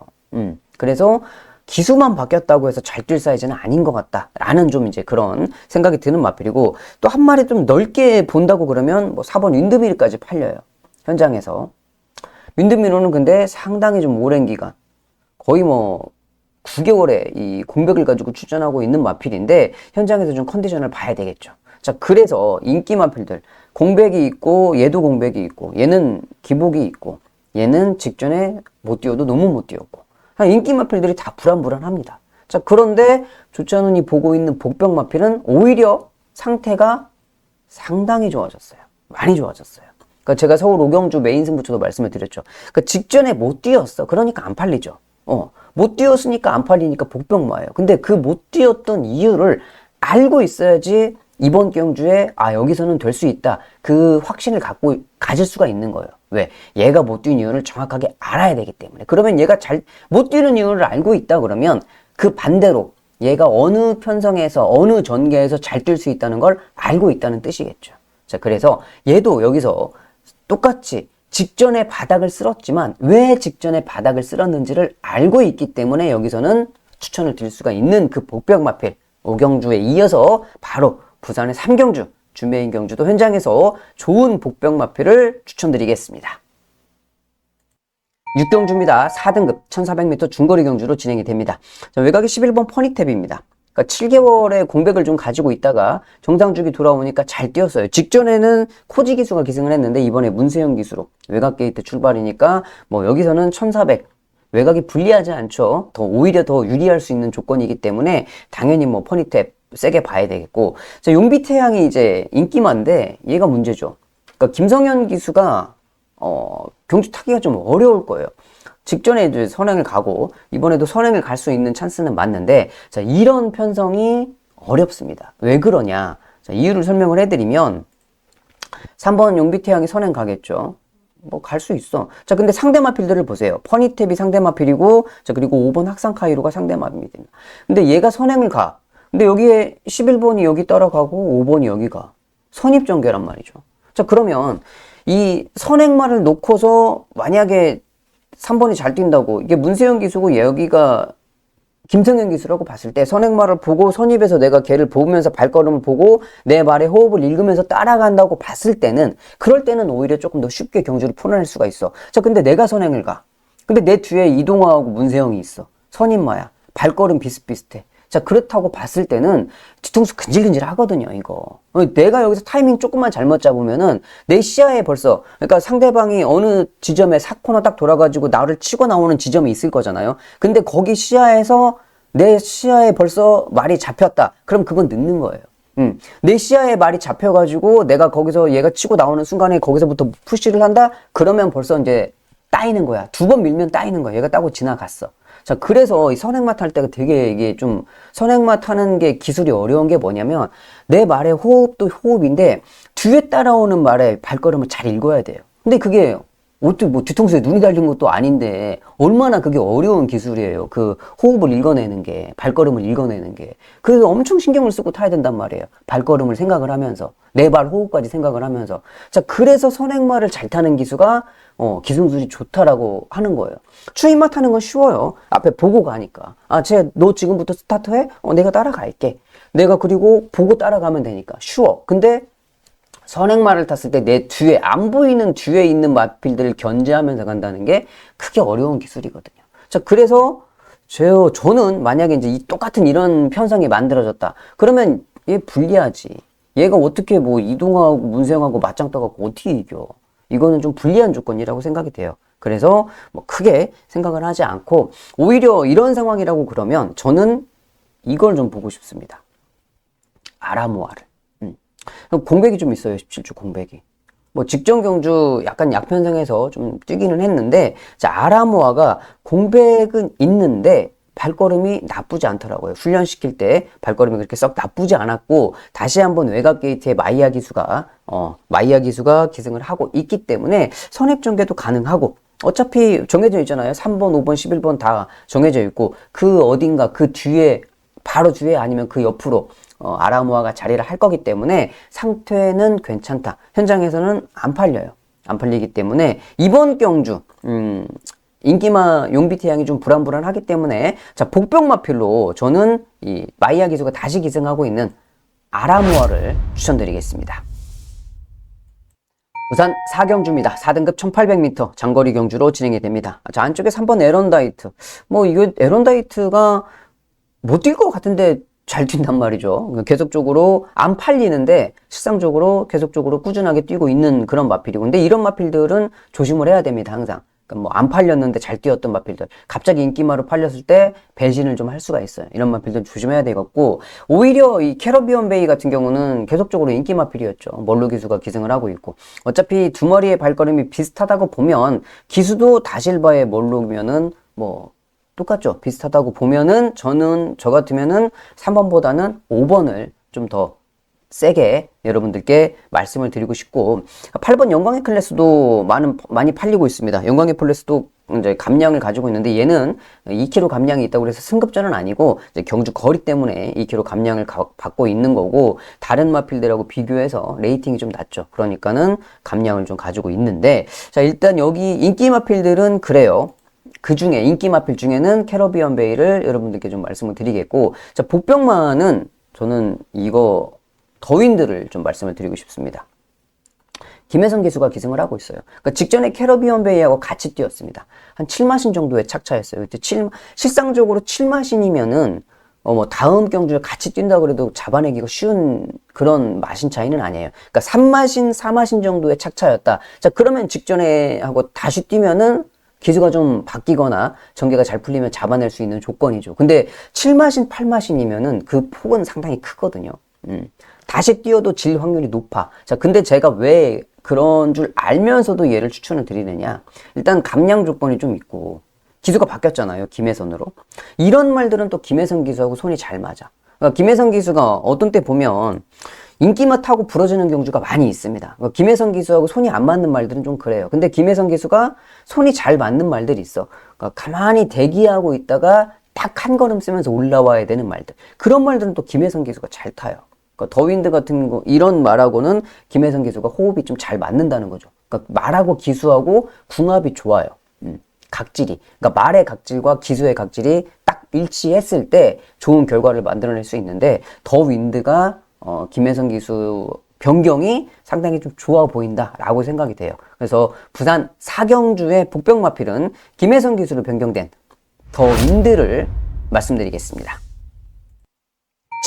그래서 기수만 바뀌었다고 해서 잘 뛸 사이즈는 아닌 것 같다라는 좀 이제 그런 생각이 드는 마필이고, 또 한 마리 좀 넓게 본다고 그러면 뭐 4번 윈드밀까지 팔려요. 현장에서. 윈드밀로는 근데 상당히 좀 오랜 기간, 거의 뭐 9개월에 이 공백을 가지고 출전하고 있는 마필인데 현장에서 좀 컨디션을 봐야 되겠죠. 자, 그래서 인기 마필들 공백이 있고 얘도 공백이 있고 얘는 기복이 있고 얘는 직전에 못 뛰어도 너무 못 뛰었고 인기 마필들이 다 불안불안합니다. 자, 그런데 조찬훈이 보고 있는 복병 마필은 오히려 상태가 상당히 좋아졌어요. 많이 좋아졌어요. 그러니까 제가 서울 오경주 메인 승부처도 말씀을 드렸죠. 그러니까 직전에 못 뛰었어. 그러니까 안 팔리죠. 못 뛰었으니까 안 팔리니까 복병마예요. 근데 그 못 뛰었던 이유를 알고 있어야지 이번 경주에 여기서는 될 수 있다. 그 확신을 가질 수가 있는 거예요. 왜? 얘가 못 뛰는 이유를 정확하게 알아야 되기 때문에. 그러면 얘가 못 뛰는 이유를 알고 있다 그러면 그 반대로 얘가 어느 편성에서 어느 전개에서 잘 뛸 수 있다는 걸 알고 있다는 뜻이겠죠. 자, 그래서 얘도 여기서 똑같이 직전에 바닥을 쓸었지만 왜 직전에 바닥을 쓸었는지를 알고 있기 때문에 여기서는 추천을 드릴 수가 있는 그 복병마필 오경주에 이어서 바로 부산의 3경주 준메인 경주도 현장에서 좋은 복병마필을 추천드리겠습니다. 6경주입니다. 4등급 1400m 중거리 경주로 진행이 됩니다. 자, 외곽이 11번 퍼닉탭입니다. 그러니까 7개월의 공백을 좀 가지고 있다가 정상주기 돌아오니까 잘 뛰었어요. 직전에는 코지 기수가 기승을 했는데 이번에 문세영 기수로 외곽 게이트 출발이니까 뭐 여기서는 1400 외곽이 불리하지 않죠. 오히려 더 유리할 수 있는 조건이기 때문에 당연히 뭐 퍼닉탭 세게 봐야 되겠고, 자, 용비태양이 이제 인기만데 얘가 문제죠. 그러니까 김성현 기수가 경주 타기가 좀 어려울 거예요. 직전에 이제 선행을 가고 이번에도 선행을 갈 수 있는 찬스는 맞는데, 자, 이런 편성이 어렵습니다. 왜 그러냐? 자, 이유를 설명을 해드리면 3번 용비태양이 선행 가겠죠. 뭐 갈 수 있어. 자, 근데 상대마필들을 보세요. 퍼니탭이 상대마필이고, 자, 그리고 5번 학상카이로가 상대마필입니다. 근데 얘가 선행을 가. 근데 여기에 11번이 여기 따라가고 5번이 여기 가. 선입전개란 말이죠. 자, 그러면 이 선행말을 놓고서 만약에 3번이 잘 뛴다고, 이게 문세영 기수고 여기가 김성현 기수라고 봤을 때 선행말을 보고 선입에서 내가 걔를 보면서 발걸음을 보고 내 말의 호흡을 읽으면서 따라간다고 봤을 때는, 그럴 때는 오히려 조금 더 쉽게 경주를 풀어낼 수가 있어. 자, 근데 내가 선행을 가. 근데 내 뒤에 이동화하고 문세영이 있어. 선입마야. 발걸음 비슷비슷해. 자, 그렇다고 봤을 때는 뒤통수 근질근질 하거든요, 이거. 내가 여기서 타이밍 조금만 잘못 잡으면은 내 시야에 벌써, 그러니까 상대방이 어느 지점에 4코너 딱 돌아가지고 나를 치고 나오는 지점이 있을 거잖아요. 근데 거기 시야에서 내 시야에 벌써 말이 잡혔다. 그럼 그건 늦는 거예요. 내 시야에 말이 잡혀가지고 내가 거기서 얘가 치고 나오는 순간에 거기서부터 푸시를 한다? 그러면 벌써 이제 따이는 거야. 2번 밀면 따이는 거야. 얘가 따고 지나갔어. 자, 그래서 이 선행맛 할 때가 되게 이게 좀, 선행맛 하는 게 기술이 어려운 게 뭐냐면, 내 말의 호흡도 호흡인데, 뒤에 따라오는 말의 발걸음을 잘 읽어야 돼요. 근데 그게, 어떻게 뭐 뒤통수에 눈이 달린 것도 아닌데, 얼마나 그게 어려운 기술이에요. 그 호흡을 읽어내는 게, 발걸음을 읽어내는 게. 그래서 엄청 신경을 쓰고 타야 된단 말이에요. 발걸음을 생각을 하면서, 내 발 호흡까지 생각을 하면서. 자, 그래서 선행말을 잘 타는 기수가, 기술이 좋다라고 하는 거예요. 추임맛 하는 건 쉬워요. 앞에 보고 가니까. 아, 너 지금부터 스타트해? 내가 따라갈게. 내가 그리고 보고 따라가면 되니까. 쉬워. 근데 선행말을 탔을 때 내 뒤에, 안 보이는 뒤에 있는 마필들을 견제하면서 간다는 게 크게 어려운 기술이거든요. 자, 그래서 저는 만약에 이제 똑같은 이런 편성이 만들어졌다. 그러면 얘 불리하지. 얘가 어떻게 뭐 이동하고 문세영하고 맞짱 떠갖고 어떻게 이겨. 이거는 좀 불리한 조건이라고 생각이 돼요. 그래서 뭐 크게 생각을 하지 않고 오히려 이런 상황이라고 그러면 저는 이걸 좀 보고 싶습니다. 아라모아를. 공백이 좀 있어요. 17주 공백이. 뭐 직전 경주 약간 약편성에서 좀 뛰기는 했는데, 자, 아라모아가 공백은 있는데 발걸음이 나쁘지 않더라고요. 훈련시킬 때 발걸음이 그렇게 썩 나쁘지 않았고, 다시 한번 외곽 게이트에 마이야 기수가 기승을 하고 있기 때문에 선입 전개도 가능하고, 어차피 정해져 있잖아요. 3번, 5번, 11번 다 정해져 있고, 그 어딘가 그 뒤에, 바로 뒤에 아니면 그 옆으로 아라모아가 자리를 할 거기 때문에 상태는 괜찮다. 현장에서는 안 팔려요. 안 팔리기 때문에 이번 경주 인기마 용비티 양이 좀 불안불안하기 때문에, 자, 복병마필로 저는 이 마이야 기수가 다시 기승하고 있는 아라모아를 추천드리겠습니다. 부산 4경주입니다. 4등급 1800m 장거리 경주로 진행이 됩니다. 자, 안쪽에 3번 에런다이트. 뭐 이거 에런다이트가 못 뛸 것 같은데 잘 뛴단 말이죠. 계속적으로 안 팔리는데 실상적으로 계속적으로 꾸준하게 뛰고 있는 그런 마필이고, 근데 이런 마필들은 조심을 해야 됩니다. 항상. 그러니까 뭐 안 팔렸는데 잘 뛰었던 마필들, 갑자기 인기마로 팔렸을 때 배신을 좀 할 수가 있어요. 이런 마필들은 조심해야 되겠고, 오히려 이 캐러비언 베이 같은 경우는 계속적으로 인기 마필이었죠. 멀로 기수가 기승을 하고 있고, 어차피 두 마리의 발걸음이 비슷하다고 보면 기수도 다실바의 멀로면은 뭐 똑같죠. 비슷하다고 보면은 저 같으면은 3번보다는 5번을 좀 더 세게 여러분들께 말씀을 드리고 싶고, 8번 영광의 클래스도 많이 팔리고 있습니다. 영광의 클래스도 이제 감량을 가지고 있는데, 얘는 2kg 감량이 있다고 해서 승급전은 아니고 이제 경주 거리 때문에 2kg 감량을 받고 있는 거고, 다른 마필들하고 비교해서 레이팅이 좀 낮죠. 그러니까는 감량을 좀 가지고 있는데, 자, 일단 여기 인기 마필들은 그래요. 그 중에 인기 마필 중에는 캐러비언 베이를 여러분들께 좀 말씀을 드리겠고, 자, 복병마는 저는 이거 더윈드를 좀 말씀을 드리고 싶습니다. 김혜성 기수가 기승을 하고 있어요. 그러니까 직전에 캐러비언 베이하고 같이 뛰었습니다. 한 7마신 정도의 착차였어요. 그때 실상적으로 7마신이면은 뭐 다음 경주에 같이 뛴다 그래도 잡아내기가 쉬운 그런 마신 차이는 아니에요. 그러니까 3마신, 4마신 정도의 착차였다. 자, 그러면 직전에 하고 다시 뛰면은 기수가 좀 바뀌거나 전개가 잘 풀리면 잡아낼 수 있는 조건이죠. 근데 7마신, 8마신이면은 그 폭은 상당히 크거든요. 다시 뛰어도 질 확률이 높아. 자, 근데 제가 왜 그런 줄 알면서도 얘를 추천을 드리느냐. 일단 감량 조건이 좀 있고, 기수가 바뀌었잖아요. 김혜선으로. 이런 말들은 또 김혜선 기수하고 손이 잘 맞아. 그러니까 김혜선 기수가 어떤 때 보면 인기마 타고 부러지는 경주가 많이 있습니다. 그러니까 김혜선 기수하고 손이 안 맞는 말들은 좀 그래요. 근데 김혜선 기수가 손이 잘 맞는 말들이 있어. 그러니까 가만히 대기하고 있다가 딱 한 걸음 쓰면서 올라와야 되는 말들. 그런 말들은 또 김혜선 기수가 잘 타요. 그러니까 더윈드 같은 거, 이런 말하고는 김혜선 기수가 호흡이 좀 잘 맞는다는 거죠. 그러니까 말하고 기수하고 궁합이 좋아요. 각질이. 그러니까 말의 각질과 기수의 각질이 딱 일치했을 때 좋은 결과를 만들어낼 수 있는데, 더윈드가 김혜성 기수 변경이 상당히 좀 좋아 보인다라고 생각이 돼요. 그래서 부산 4경주의 복병마필은 김혜성 기수로 변경된 더윈드를 말씀드리겠습니다.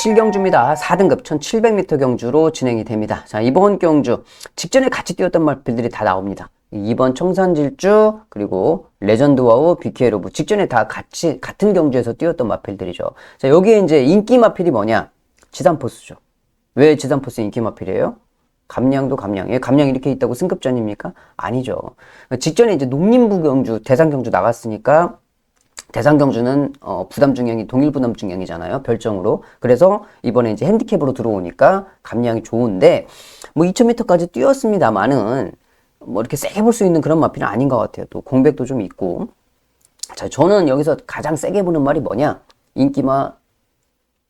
7경주입니다. 4등급 1700m 경주로 진행이 됩니다. 자, 이번 경주 직전에 같이 뛰었던 마필들이 다 나옵니다. 2번 청산질주, 그리고 레전드와우, BK로브. 직전에 다 같은 경주에서 뛰었던 마필들이죠. 자, 여기에 이제 인기 마필이 뭐냐? 지산포스죠. 왜 지산포스 인기 마필이에요? 감량도 감량. 예, 감량 이렇게 있다고 승급전입니까? 아니죠. 직전에 이제 농림부 경주, 대상 경주 나갔으니까 대상 경주는 부담 중량이 동일 부담 중량이잖아요. 별정으로. 그래서 이번에 이제 핸디캡으로 들어오니까 감량이 좋은데 뭐 2000m까지 뛰었습니다만은 뭐 이렇게 세게 볼 수 있는 그런 마필은 아닌 것 같아요. 또 공백도 좀 있고. 자, 저는 여기서 가장 세게 보는 말이 뭐냐? 인기마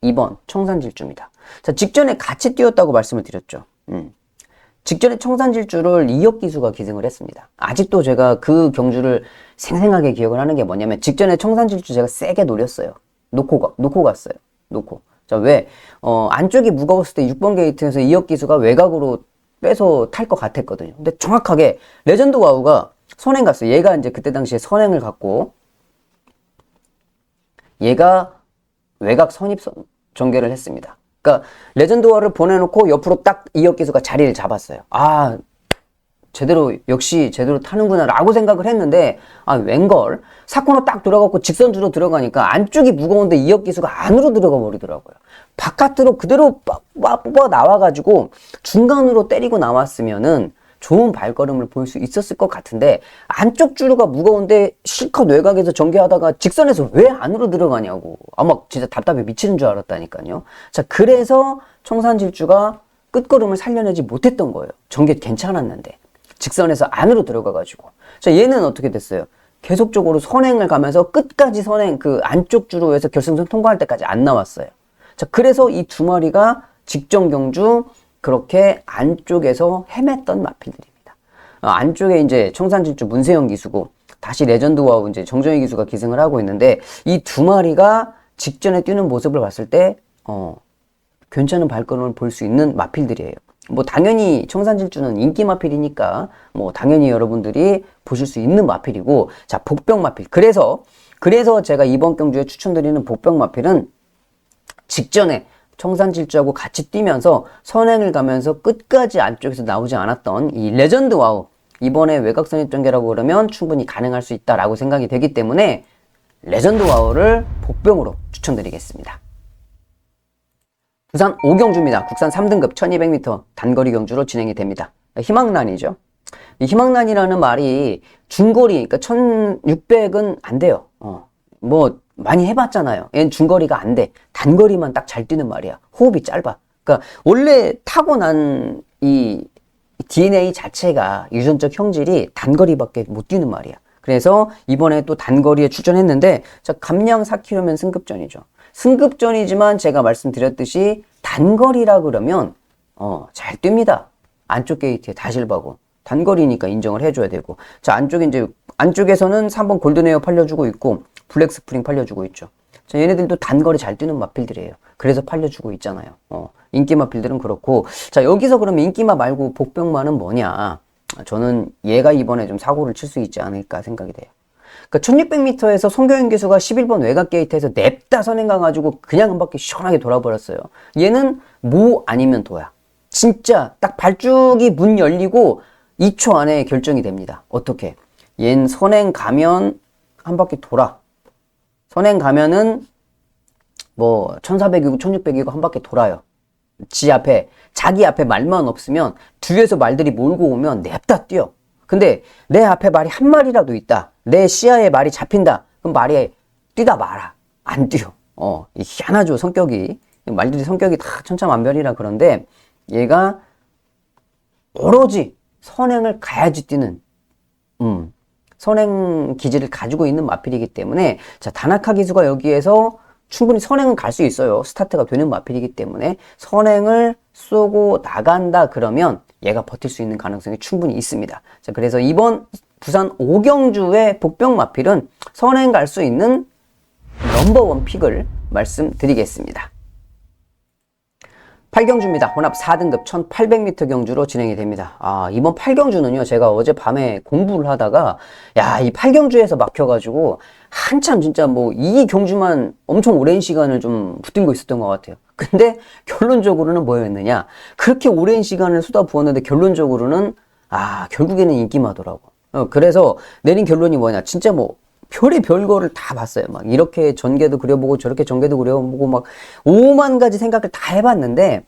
2번 청산질주입니다. 자, 직전에 같이 뛰었다고 말씀을 드렸죠. 직전에 청산질주를 이혁기수가 기승을 했습니다. 아직도 제가 그 경주를 생생하게 기억을 하는 게 뭐냐면 직전에 청산질주 제가 세게 노렸어요. 놓고 갔어요. 자, 왜? 안쪽이 무거웠을 때 6번 게이트에서 이혁기수가 외곽으로 빼서 탈 것 같았거든요. 근데 정확하게 레전드 와우가 선행 갔어요. 얘가 이제 그때 당시에 선행을 갖고 얘가 외곽 선입 전개를 했습니다. 그러니까 레전드 와우를 보내놓고 옆으로 딱 이혁기수가 자리를 잡았어요. 아, 역시 제대로 타는구나 라고 생각을 했는데 웬걸 사코너 딱 들어가고 직선주로 들어가니까 안쪽이 무거운데 이혁기수가 안으로 들어가 버리더라고요. 바깥으로 그대로 뽑아 나와가지고 중간으로 때리고 나왔으면은 좋은 발걸음을 볼 수 있었을 것 같은데 안쪽 주루가 무거운데 실컷 외곽에서 전개하다가 직선에서 왜 안으로 들어가냐고 아마 진짜 답답해 미치는 줄 알았다니까요. 자, 그래서 청산질주가 끝걸음을 살려내지 못했던 거예요. 전개 괜찮았는데 직선에서 안으로 들어가가지고. 자, 얘는 어떻게 됐어요? 계속적으로 선행을 가면서 끝까지 선행 그 안쪽 주로에서 결승선 통과할 때까지 안 나왔어요. 자, 그래서 이 두 마리가 직전 경주 그렇게 안쪽에서 헤맸던 마필들입니다. 안쪽에 이제 청산질주 문세영 기수고 다시 레전드와우 이제 정정희 기수가 기승을 하고 있는데 이 두 마리가 직전에 뛰는 모습을 봤을 때 괜찮은 발걸음을 볼 수 있는 마필들이에요. 뭐 당연히 청산질주는 인기 마필이니까 뭐 당연히 여러분들이 보실 수 있는 마필이고 자, 복병 마필. 그래서 제가 이번 경주에 추천드리는 복병 마필은 직전에 청산질주하고 같이 뛰면서 선행을 가면서 끝까지 안쪽에서 나오지 않았던 이 레전드 와우. 이번에 외곽 선입 전개라고 그러면 충분히 가능할 수 있다라고 생각이 되기 때문에 레전드 와우를 복병으로 추천드리겠습니다. 부산 5경주입니다. 국산 3등급 1200m 단거리 경주로 진행이 됩니다. 희망란이죠. 이 희망란이라는 말이 중거리, 그러니까 1600은 안 돼요. 뭐 많이 해봤잖아요. 얘는 중거리가 안 돼. 단거리만 딱 잘 뛰는 말이야. 호흡이 짧아. 그러니까 원래 타고난 이 DNA 자체가 유전적 형질이 단거리밖에 못 뛰는 말이야. 그래서 이번에 또 단거리에 출전했는데 자, 감량 4km면 승급전이죠. 승급전이지만 제가 말씀드렸듯이 단거리라 그러면 잘 뜁니다. 안쪽 게이트에 다실바고 단거리니까 인정을 해줘야 되고 자, 안쪽에서는 3번 골든에어 팔려주고 있고 블랙 스프링 팔려주고 있죠. 자, 얘네들도 단거리 잘 뛰는 마필들이에요. 그래서 팔려주고 있잖아요. 인기 마필들은 그렇고 자, 여기서 그러면 인기마 말고 복병마는 뭐냐? 저는 얘가 이번에 좀 사고를 칠 수 있지 않을까 생각이 돼요. 그러니까 1600m에서 송교영 기수가 11번 외곽 게이트에서 냅다 선행 가가지고 그냥 한 바퀴 시원하게 돌아버렸어요. 얘는 모 아니면 도야. 진짜 딱 발쭉이 문 열리고 2초 안에 결정이 됩니다. 어떻게? 얜 선행 가면 한 바퀴 돌아. 선행 가면은 뭐 1400이고 1600이고 한 바퀴 돌아요. 자기 앞에 말만 없으면 뒤에서 말들이 몰고 오면 냅다 뛰어. 근데 내 앞에 말이 한 마리라도 있다. 내 시야에 말이 잡힌다. 그럼 말이 뛰다 말아. 안 뛰어. 희한하죠, 성격이. 말들이 성격이 다 천차만별이라 그런데 얘가 오로지 선행을 가야지 뛰는 선행 기질을 가지고 있는 마필이기 때문에 자, 다나카 기수가 여기에서 충분히 선행은 갈 수 있어요. 스타트가 되는 마필이기 때문에 선행을 쏘고 나간다 그러면 얘가 버틸 수 있는 가능성이 충분히 있습니다. 자, 그래서 이번 부산 5경주의 복병 마필은 선행 갈 수 있는 넘버원 픽을 말씀드리겠습니다. 8경주입니다. 혼합 4등급 1800m 경주로 진행이 됩니다. 이번 8경주는요, 제가 어젯밤에 공부를 하다가, 이 8경주에서 막혀가지고, 한참 진짜 이 경주만 엄청 오랜 시간을 좀 붙들고 있었던 것 같아요. 근데 결론적으로는 뭐였느냐? 그렇게 오랜 시간을 쏟아부었는데 결론적으로는, 결국에는 인기마더라고. 그래서 내린 결론이 뭐냐. 진짜 뭐, 별의 별거를 다 봤어요. 막, 이렇게 전개도 그려보고, 저렇게 전개도 그려보고, 막, 5만 가지 생각을 다 해봤는데,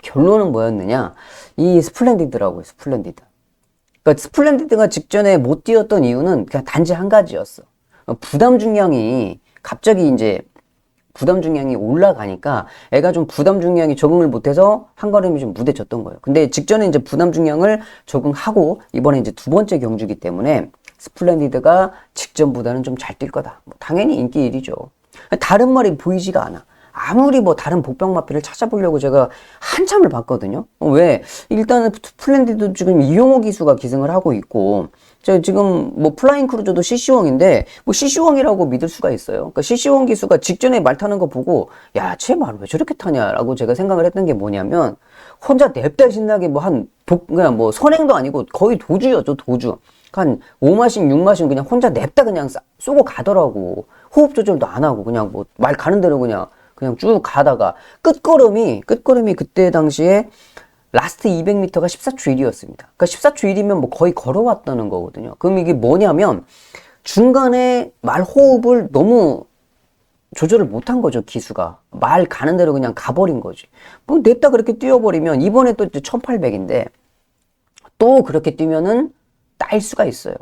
결론은 뭐였느냐. 이 스플렌디드라고요, 스플렌디드. 그러니까 스플렌디드가 직전에 못 뛰었던 이유는 그냥 단지 한 가지였어. 부담 중량이 갑자기 이제 부담 중량이 올라가니까 애가 좀 부담 중량이 적응을 못해서 한 걸음이 좀 무뎌졌던 거예요. 근데 직전에 이제 부담 중량을 적응하고 이번에 이제 두 번째 경주기 때문에 스플렌디드가 직전보다는 좀 잘 뛸 거다. 뭐 당연히 인기 1위죠. 다른 말이 보이지가 않아. 아무리 뭐 다른 복병마피를 찾아보려고 제가 한참을 봤거든요. 왜? 일단은 스플렌디드 지금 이용호 기수가 기승을 하고 있고, 제가 지금 뭐 플라잉 크루저도 CC1인데, 뭐 CC1이라고 믿을 수가 있어요. 그러니까 CC1 기수가 직전에 말 타는 거 보고, 야, 쟤 말 왜 저렇게 타냐라고 제가 생각을 했던 게 뭐냐면, 혼자 냅다 신나게 뭐 그냥 뭐 선행도 아니고 거의 도주였죠, 도주. 한 5마신, 6마신 그냥 혼자 냅다 그냥 쏘고 가더라고. 호흡 조절도 안 하고, 그냥 뭐 말 가는 대로 그냥 쭉 가다가 끝걸음이 그때 당시에 라스트 200m가 14초 1이었습니다. 그러니까 14초 1이면 뭐 거의 걸어왔다는 거거든요. 그럼 이게 뭐냐면 중간에 말 호흡을 너무 조절을 못한 거죠, 기수가. 말 가는 대로 그냥 가버린 거지. 뭐 냈다 그렇게 뛰어버리면 이번에 또 1800인데 또 그렇게 뛰면은 딸 수가 있어요.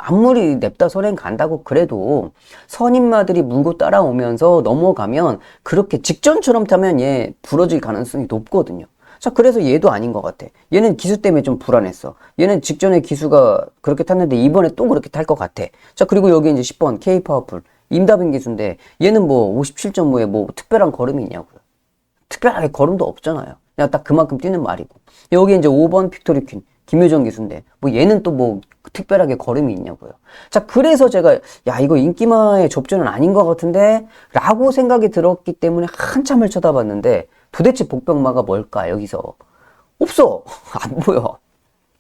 아무리 냅다 선행 간다고 그래도 선임마들이 물고 따라오면서 넘어가면 그렇게 직전처럼 타면 얘 부러질 가능성이 높거든요. 자, 그래서 얘도 아닌 것 같아. 얘는 기수 때문에 좀 불안했어. 얘는 직전에 기수가 그렇게 탔는데 이번에 또 그렇게 탈 것 같아. 자, 그리고 여기 이제 10번 K-파워풀 임다빈 기수인데 얘는 뭐 57.5에 뭐 특별한 걸음이 있냐고요. 특별하게 걸음도 없잖아요. 그냥 딱 그만큼 뛰는 말이고. 여기 이제 5번 빅토리 퀸 김효정 기수인데 뭐 얘는 또 뭐 특별하게 걸음이 있냐고요. 자, 그래서 제가 야, 이거 인기마의 접전은 아닌 것 같은데 라고 생각이 들었기 때문에 한참을 쳐다봤는데 도대체 복병마가 뭘까 여기서 없어. 안 보여.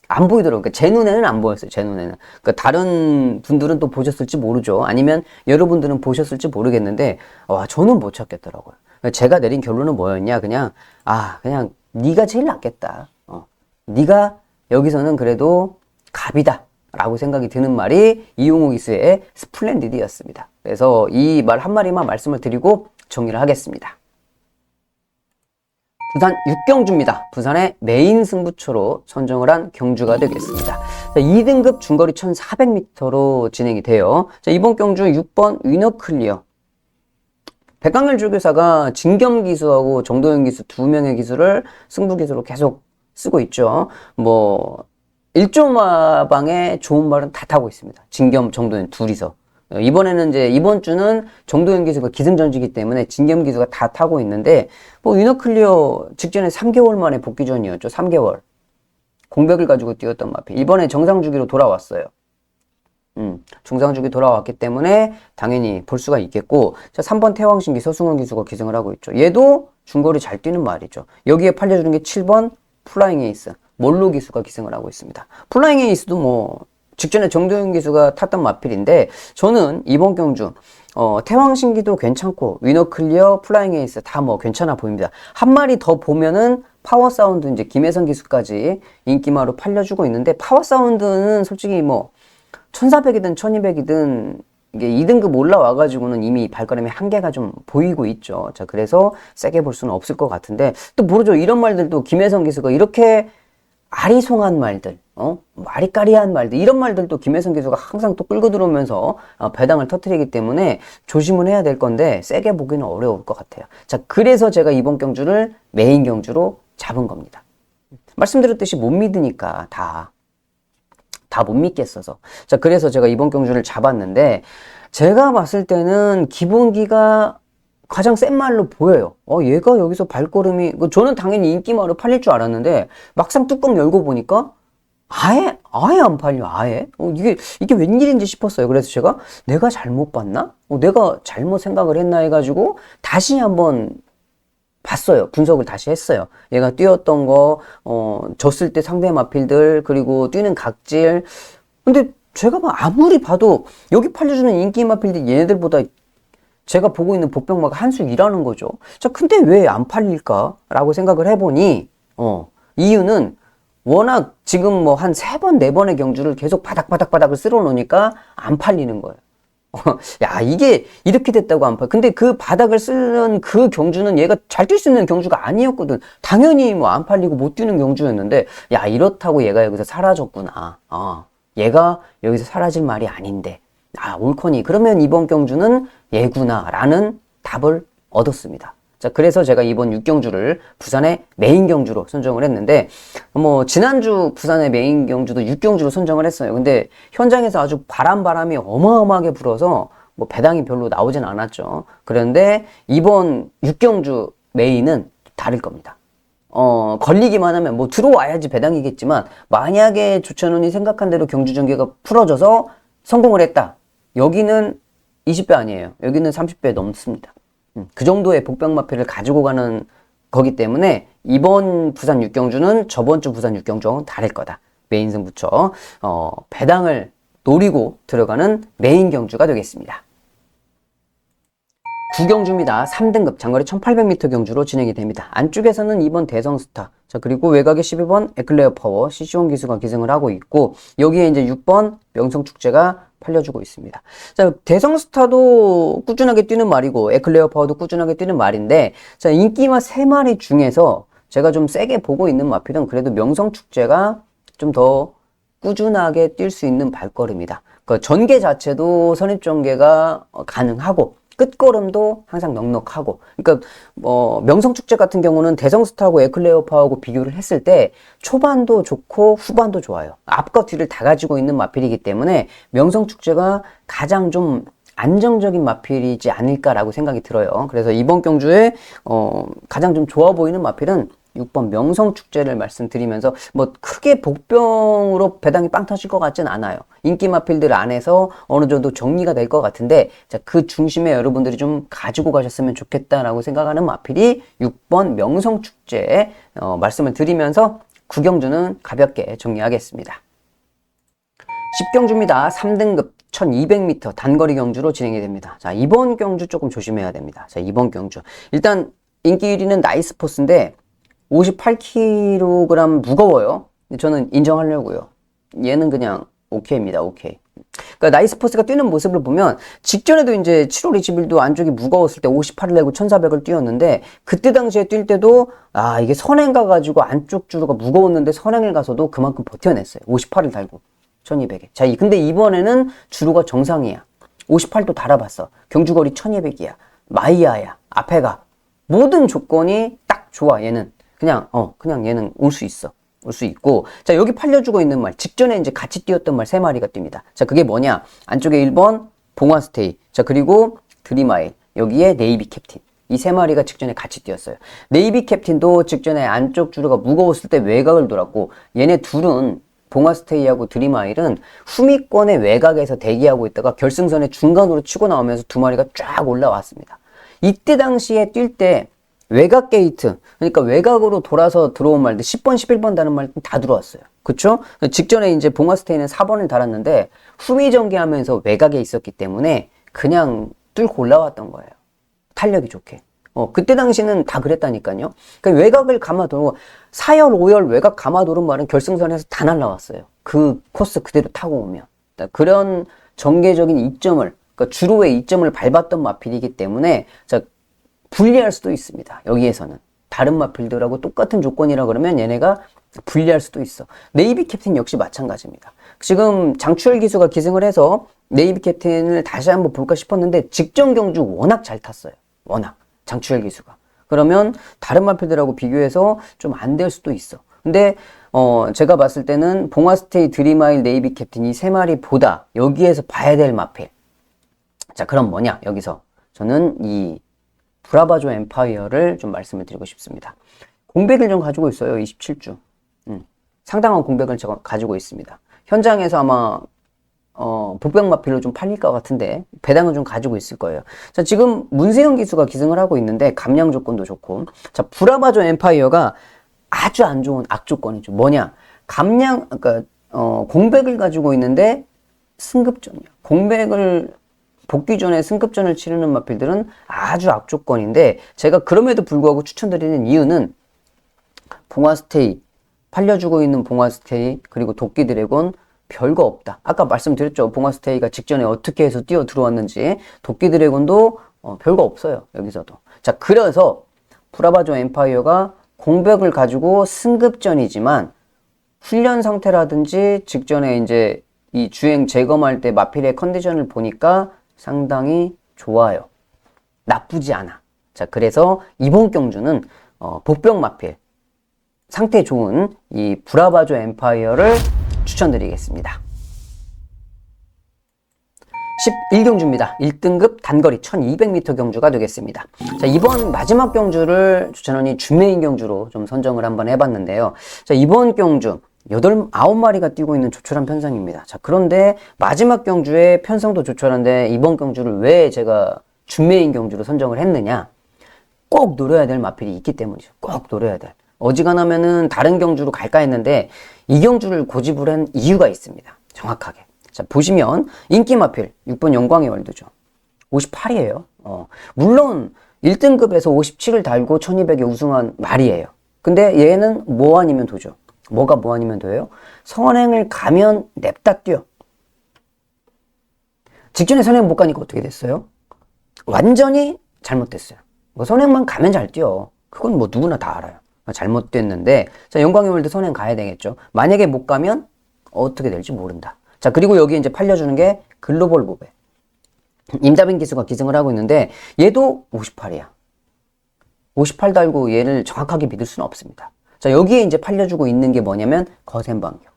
안 보이더라고요. 그러니까 제 눈에는 안 보였어요. 제 눈에는. 그러니까 다른 분들은 또 보셨을지 모르죠. 아니면 여러분들은 보셨을지 모르겠는데 와, 저는 못 찾겠더라고요. 제가 내린 결론은 뭐였냐? 그냥 네가 제일 낫겠다. 네가 여기서는 그래도 갑이다 라고 생각이 드는 말이 이용호 기수의 스플렌디드였습니다. 그래서 이 말 한마디만 말씀을 드리고 정리를 하겠습니다. 부산 6경주입니다. 부산의 메인 승부처로 선정을 한 경주가 되겠습니다. 자, 2등급 중거리 1400m로 진행이 돼요. 자, 이번 경주 6번 위너 클리어. 백강렬 조교사가 진겸 기수하고 정도현 기수 두 명의 기수를 승부 기수로 계속 쓰고 있죠. 뭐 1조마방에 좋은 말은 다 타고 있습니다. 진겸, 정도현 둘이서. 이번에는 이제 이번 주는 정도현 기수가 기승전지기 때문에 진겸 기수가 다 타고 있는데 뭐 위너클리어 직전에 3개월 만에 복귀전이었죠. 3개월. 공백을 가지고 뛰었던 마피. 이번에 정상주기로 돌아왔어요. 정상주기 돌아왔기 때문에 당연히 볼 수가 있겠고 자 3번 태왕신기 서승원 기수가 기승을 하고 있죠. 얘도 중거리 잘 뛰는 말이죠. 여기에 팔려주는 게 7번 플라잉 에이스. 몰로 기수가 기승을 하고 있습니다. 플라잉 에이스도 뭐 직전에 정도현 기수가 탔던 마필인데 저는 이번 경주 태왕신기도 괜찮고 위너클리어 플라잉 에이스 다 뭐 괜찮아 보입니다. 한 마리 더 보면은 파워사운드 이제 김혜선 기수까지 인기마로 팔려주고 있는데 파워사운드는 솔직히 뭐 1400이든 1200이든 이게 2등급 올라와가지고는 이미 발걸음의 한계가 좀 보이고 있죠. 자, 그래서 세게 볼 수는 없을 것 같은데 또 모르죠. 이런 말들도 김혜선 기수가 이렇게 아리송한 말들, 아리까리한 말들, 이런 말들도 김혜선 기수가 항상 또 끌고 들어오면서 배당을 터뜨리기 때문에 조심은 해야 될 건데 세게 보기는 어려울 것 같아요. 자, 그래서 제가 이번 경주를 메인 경주로 잡은 겁니다. 말씀드렸듯이 못 믿으니까 다 못 믿겠어서. 자, 그래서 제가 이번 경주를 잡았는데 제가 봤을 때는 기본기가 가장 센 말로 보여요. 얘가 여기서 발걸음이, 저는 당연히 인기마로 팔릴 줄 알았는데, 막상 뚜껑 열고 보니까, 아예 안 팔려, 아예. 이게 웬일인지 싶었어요. 그래서 제가, 내가 잘못 봤나? 내가 잘못 생각을 했나 해가지고, 다시 한번 봤어요. 분석을 다시 했어요. 얘가 뛰었던 거, 졌을 때 상대 마필들, 그리고 뛰는 각질. 근데 제가 아무리 봐도, 여기 팔려주는 인기 마필들 얘네들보다 제가 보고 있는 복병마가 한 수 위라는 거죠. 자, 근데 왜 안 팔릴까? 라고 생각을 해보니, 이유는 워낙 지금 뭐 한 3번, 4번의 경주를 계속 바닥바닥바닥을 쓸어 놓으니까 안 팔리는 거예요. 야, 이게 이렇게 됐다고 안 팔. 근데 그 바닥을 쓰는 그 경주는 얘가 잘 뛸 수 있는 경주가 아니었거든. 당연히 뭐 안 팔리고 못 뛰는 경주였는데, 야, 이렇다고 얘가 여기서 사라졌구나. 얘가 여기서 사라질 말이 아닌데. 아, 옳거니. 그러면 이번 경주는 얘구나. 라는 답을 얻었습니다. 자, 그래서 제가 이번 6경주를 부산의 메인 경주로 선정을 했는데, 뭐, 지난주 부산의 메인 경주도 6경주로 선정을 했어요. 근데 현장에서 아주 바람이 어마어마하게 불어서 뭐 배당이 별로 나오진 않았죠. 그런데 이번 6경주 메인은 다를 겁니다. 걸리기만 하면 뭐 들어와야지 배당이겠지만, 만약에 조찬훈이 생각한 대로 경주 전개가 풀어져서 성공을 했다. 여기는 20배 아니에요. 여기는 30배 넘습니다. 그 정도의 복병마패를 가지고 가는 거기 때문에 이번 부산 6경주는 저번 주 부산 6경주와는 다를 거다. 메인 승부처. 배당을 노리고 들어가는 메인 경주가 되겠습니다. 9경주입니다. 3등급 장거리 1800m 경주로 진행이 됩니다. 안쪽에서는 2번 대성스타, 자, 그리고 외곽에 12번 에클레어 파워, 시시온 기수가 기승을 하고 있고, 여기에 이제 6번 명성축제가 팔려주고 있습니다. 자, 대성스타도 꾸준하게 뛰는 말이고, 에클레어 파워도 꾸준하게 뛰는 말인데, 자, 인기마 3마리 중에서 제가 좀 세게 보고 있는 마필은 그래도 명성축제가 좀 더 꾸준하게 뛸 수 있는 발걸음이다. 그 전개 자체도 선입전개가 가능하고, 끝걸음도 항상 넉넉하고. 그러니까 명성축제 같은 경우는 대성스타하고 에클레어파하고 비교를 했을 때 초반도 좋고 후반도 좋아요. 앞과 뒤를 다 가지고 있는 마필이기 때문에 명성축제가 가장 좀 안정적인 마필이지 않을까라고 생각이 들어요. 그래서 이번 경주에 가장 좀 좋아 보이는 마필은 6번 명성축제를 말씀드리면서 뭐 크게 복병으로 배당이 빵 터질 것 같진 않아요. 인기 마필들 안에서 어느 정도 정리가 될 것 같은데, 자, 그 중심에 여러분들이 좀 가지고 가셨으면 좋겠다라고 생각하는 마필이 6번 명성축제 말씀을 드리면서 9경주는 가볍게 정리하겠습니다. 10경주입니다. 3등급 1200m 단거리 경주로 진행이 됩니다. 자, 이번 경주 조금 조심해야 됩니다. 자, 이번 경주 일단 인기 1위는 나이스포스인데 58kg 무거워요. 저는 인정하려고요. 얘는 그냥 오케이입니다. 오케이. 그러니까 나이스포스가 뛰는 모습을 보면 직전에도 이제 7월 20일도 안쪽이 무거웠을 때 58을 내고 1400을 뛰었는데, 그때 당시에 뛸 때도 이게 선행 가가지고 안쪽 주로가 무거웠는데 선행을 가서도 그만큼 버텨냈어요. 58을 달고 1200에. 자, 근데 이번에는 주로가 정상이야. 58도 달아봤어. 경주거리 1200이야. 마이야야. 앞에가. 모든 조건이 딱 좋아. 얘는. 그냥 얘는 올 수 있어. 올 수 있고. 자, 여기 팔려주고 있는 말. 직전에 이제 같이 뛰었던 말 3마리가 뜁니다. 자, 그게 뭐냐? 안쪽에 1번 봉화스테이. 자, 그리고 드림아일. 여기에 네이비 캡틴. 이 3마리가 직전에 같이 뛰었어요. 네이비 캡틴도 직전에 안쪽 주로가 무거웠을 때 외곽을 돌았고, 얘네 둘은 봉화스테이하고 드림아일은 후미권의 외곽에서 대기하고 있다가 결승선의 중간으로 치고 나오면서 2마리가 쫙 올라왔습니다. 이때 당시에 뛸 때 외곽 게이트, 그러니까 외곽으로 돌아서 들어온 말들 10번, 11번 다는 말 다 들어왔어요. 그쵸? 직전에 이제 봉화스테이는 4번을 달았는데 후미 전개하면서 외곽에 있었기 때문에 그냥 뚫고 올라왔던 거예요. 탄력이 좋게. 그때 당시는 다 그랬다니까요. 그러니까 외곽을 감아도고 4열, 5열 외곽 감아도는 말은 결승선에서 다 날라왔어요. 그 코스 그대로 타고 오면. 그런 전개적인 이점을, 그러니까 주로의 이점을 밟았던 마필이기 때문에 자, 불리할 수도 있습니다. 여기에서는. 다른 마필들하고 똑같은 조건이라 그러면 얘네가 불리할 수도 있어. 네이비 캡틴 역시 마찬가지입니다. 지금 장추열 기수가 기승을 해서 네이비 캡틴을 다시 한번 볼까 싶었는데 직전 경주 워낙 잘 탔어요. 워낙. 장추열 기수가. 그러면 다른 마필들하고 비교해서 좀 안 될 수도 있어. 근데 제가 봤을 때는 봉화스테이, 드림아일, 네이비 캡틴 이 3마리보다 여기에서 봐야 될 마필. 자, 그럼 뭐냐? 여기서 저는 이 브라바조 엠파이어를 좀 말씀을 드리고 싶습니다. 공백을 좀 가지고 있어요. 27주. 상당한 공백을 가지고 있습니다. 현장에서 아마 복병마필로 좀 팔릴 것 같은데 배당은 좀 가지고 있을 거예요. 자, 지금 문세영 기수가 기승을 하고 있는데 감량 조건도 좋고, 자, 브라바조 엠파이어가 아주 안 좋은 악조건이죠. 뭐냐? 그러니까 공백을 가지고 있는데 승급전이야. 공백을 복귀 전에 승급전을 치르는 마필들은 아주 악조건인데, 제가 그럼에도 불구하고 추천드리는 이유는 봉화스테이, 팔려주고 있는 봉화스테이 그리고 도끼 드래곤 별거 없다. 아까 말씀드렸죠. 봉화스테이가 직전에 어떻게 해서 뛰어 들어왔는지. 도끼 드래곤도 별거 없어요. 여기서도. 자, 그래서 브라바조 엠파이어가 공백을 가지고 승급전이지만 훈련 상태라든지 직전에 이제 이 주행 재검할 때 마필의 컨디션을 보니까 상당히 좋아요. 나쁘지 않아. 자, 그래서 이번 경주는 복병 마필 상태 좋은 이 브라바조 엠파이어를 추천드리겠습니다. 11경주입니다. 1등급 단거리 1200m 경주가 되겠습니다. 자, 이번 마지막 경주를 주찬원이 준메인 경주로 좀 선정을 한번 해봤는데요. 자, 이번 경주 9마리가 뛰고 있는 조촐한 편성입니다. 자, 그런데 마지막 경주에 편성도 조촐한데 이번 경주를 왜 제가 준메인 경주로 선정을 했느냐? 꼭 노려야 될 마필이 있기 때문이죠. 꼭 노려야 될. 어지간하면은 다른 경주로 갈까 했는데 이 경주를 고집을 한 이유가 있습니다. 정확하게. 자, 보시면 인기 마필 6번 영광의 월드죠. 58이에요. 물론 1등급에서 57을 달고 1200에 우승한 말이에요. 근데 얘는 뭐 아니면 도죠. 뭐가 뭐 아니면 도예요? 선행을 가면 냅다 뛰어. 직전에 선행 못 가니까 어떻게 됐어요? 완전히 잘못됐어요. 뭐 선행만 가면 잘 뛰어. 그건 뭐 누구나 다 알아요. 잘못됐는데, 자, 영광의 월드 선행 가야 되겠죠. 만약에 못 가면 어떻게 될지 모른다. 자, 그리고 여기 이제 팔려주는 게 글로벌 보배. 임다빈 기수가 기승을 하고 있는데, 얘도 58이야. 58 달고 얘를 정확하게 믿을 수는 없습니다. 자, 여기에 이제 팔려주고 있는 게 뭐냐면, 거센방격.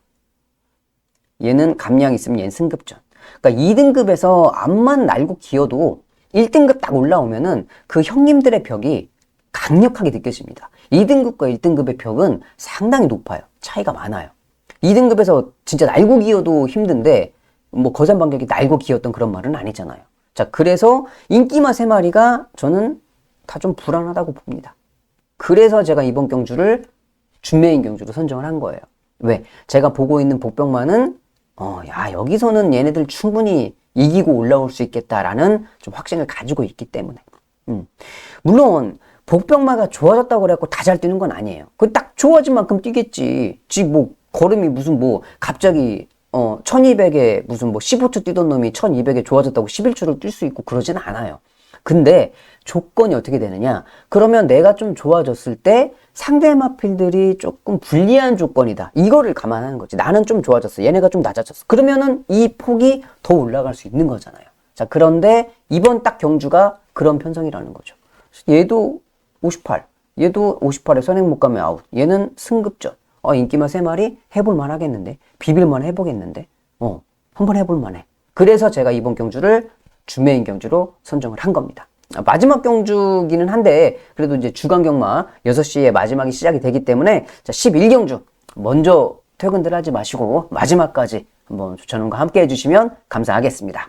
얘는 감량 있으면 얘는 승급전. 그러니까 2등급에서 앞만 날고 기어도 1등급 딱 올라오면은 그 형님들의 벽이 강력하게 느껴집니다. 2등급과 1등급의 벽은 상당히 높아요. 차이가 많아요. 2등급에서 진짜 날고 기어도 힘든데 뭐 거센방격이 날고 기었던 그런 말은 아니잖아요. 자, 그래서 인기마 3마리가 저는 다 좀 불안하다고 봅니다. 그래서 제가 이번 경주를 준메인 경주로 선정을 한 거예요. 왜? 제가 보고 있는 복병만은 야, 여기서는 얘네들 충분히 이기고 올라올 수 있겠다라는 좀 확신을 가지고 있기 때문에. 물론 복병마가 좋아졌다고 그래갖고 다 잘 뛰는 건 아니에요. 그 딱 좋아진 만큼 뛰겠지. 지 뭐 걸음이 무슨 뭐 갑자기 1200에 무슨 뭐 15초 뛰던 놈이 1200에 좋아졌다고 11초를 뛸 수 있고 그러진 않아요. 근데 조건이 어떻게 되느냐? 그러면 내가 좀 좋아졌을 때 상대 마필들이 조금 불리한 조건이다. 이거를 감안하는 거지. 나는 좀 좋아졌어. 얘네가 좀 낮아졌어. 그러면은 이 폭이 더 올라갈 수 있는 거잖아요. 자, 그런데 이번 딱 경주가 그런 편성이라는 거죠. 얘도 58. 얘도 58에 선행 못 가면 아웃. 얘는 승급전. 인기마 3마리 해볼만 하겠는데. 비빌만 해보겠는데. 한번 해볼만 해. 그래서 제가 이번 경주를 준메인 경주로 선정을 한 겁니다. 마지막 경주기는 한데 그래도 이제 주간 경마 6시에 마지막이 시작이 되기 때문에 자, 11경주 먼저 퇴근들 하지 마시고 마지막까지 한번 조찬원과 함께 해주시면 감사하겠습니다.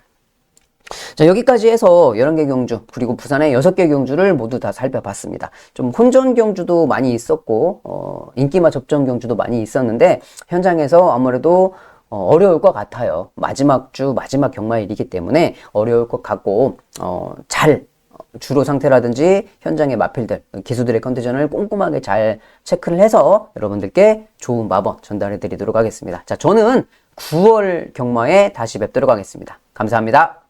자, 여기까지 해서 11개 경주 그리고 부산의 6개 경주를 모두 다 살펴봤습니다. 좀 혼전 경주도 많이 있었고 인기마 접전 경주도 많이 있었는데 현장에서 아무래도 어려울 것 같아요. 마지막 주 마지막 경마일이기 때문에 어려울 것 같고 잘 주로 상태라든지 현장의 마필들 기수들의 컨디션을 꼼꼼하게 잘 체크를 해서 여러분들께 좋은 마법 전달해 드리도록 하겠습니다. 자, 저는 9월 경마에 다시 뵙도록 하겠습니다. 감사합니다.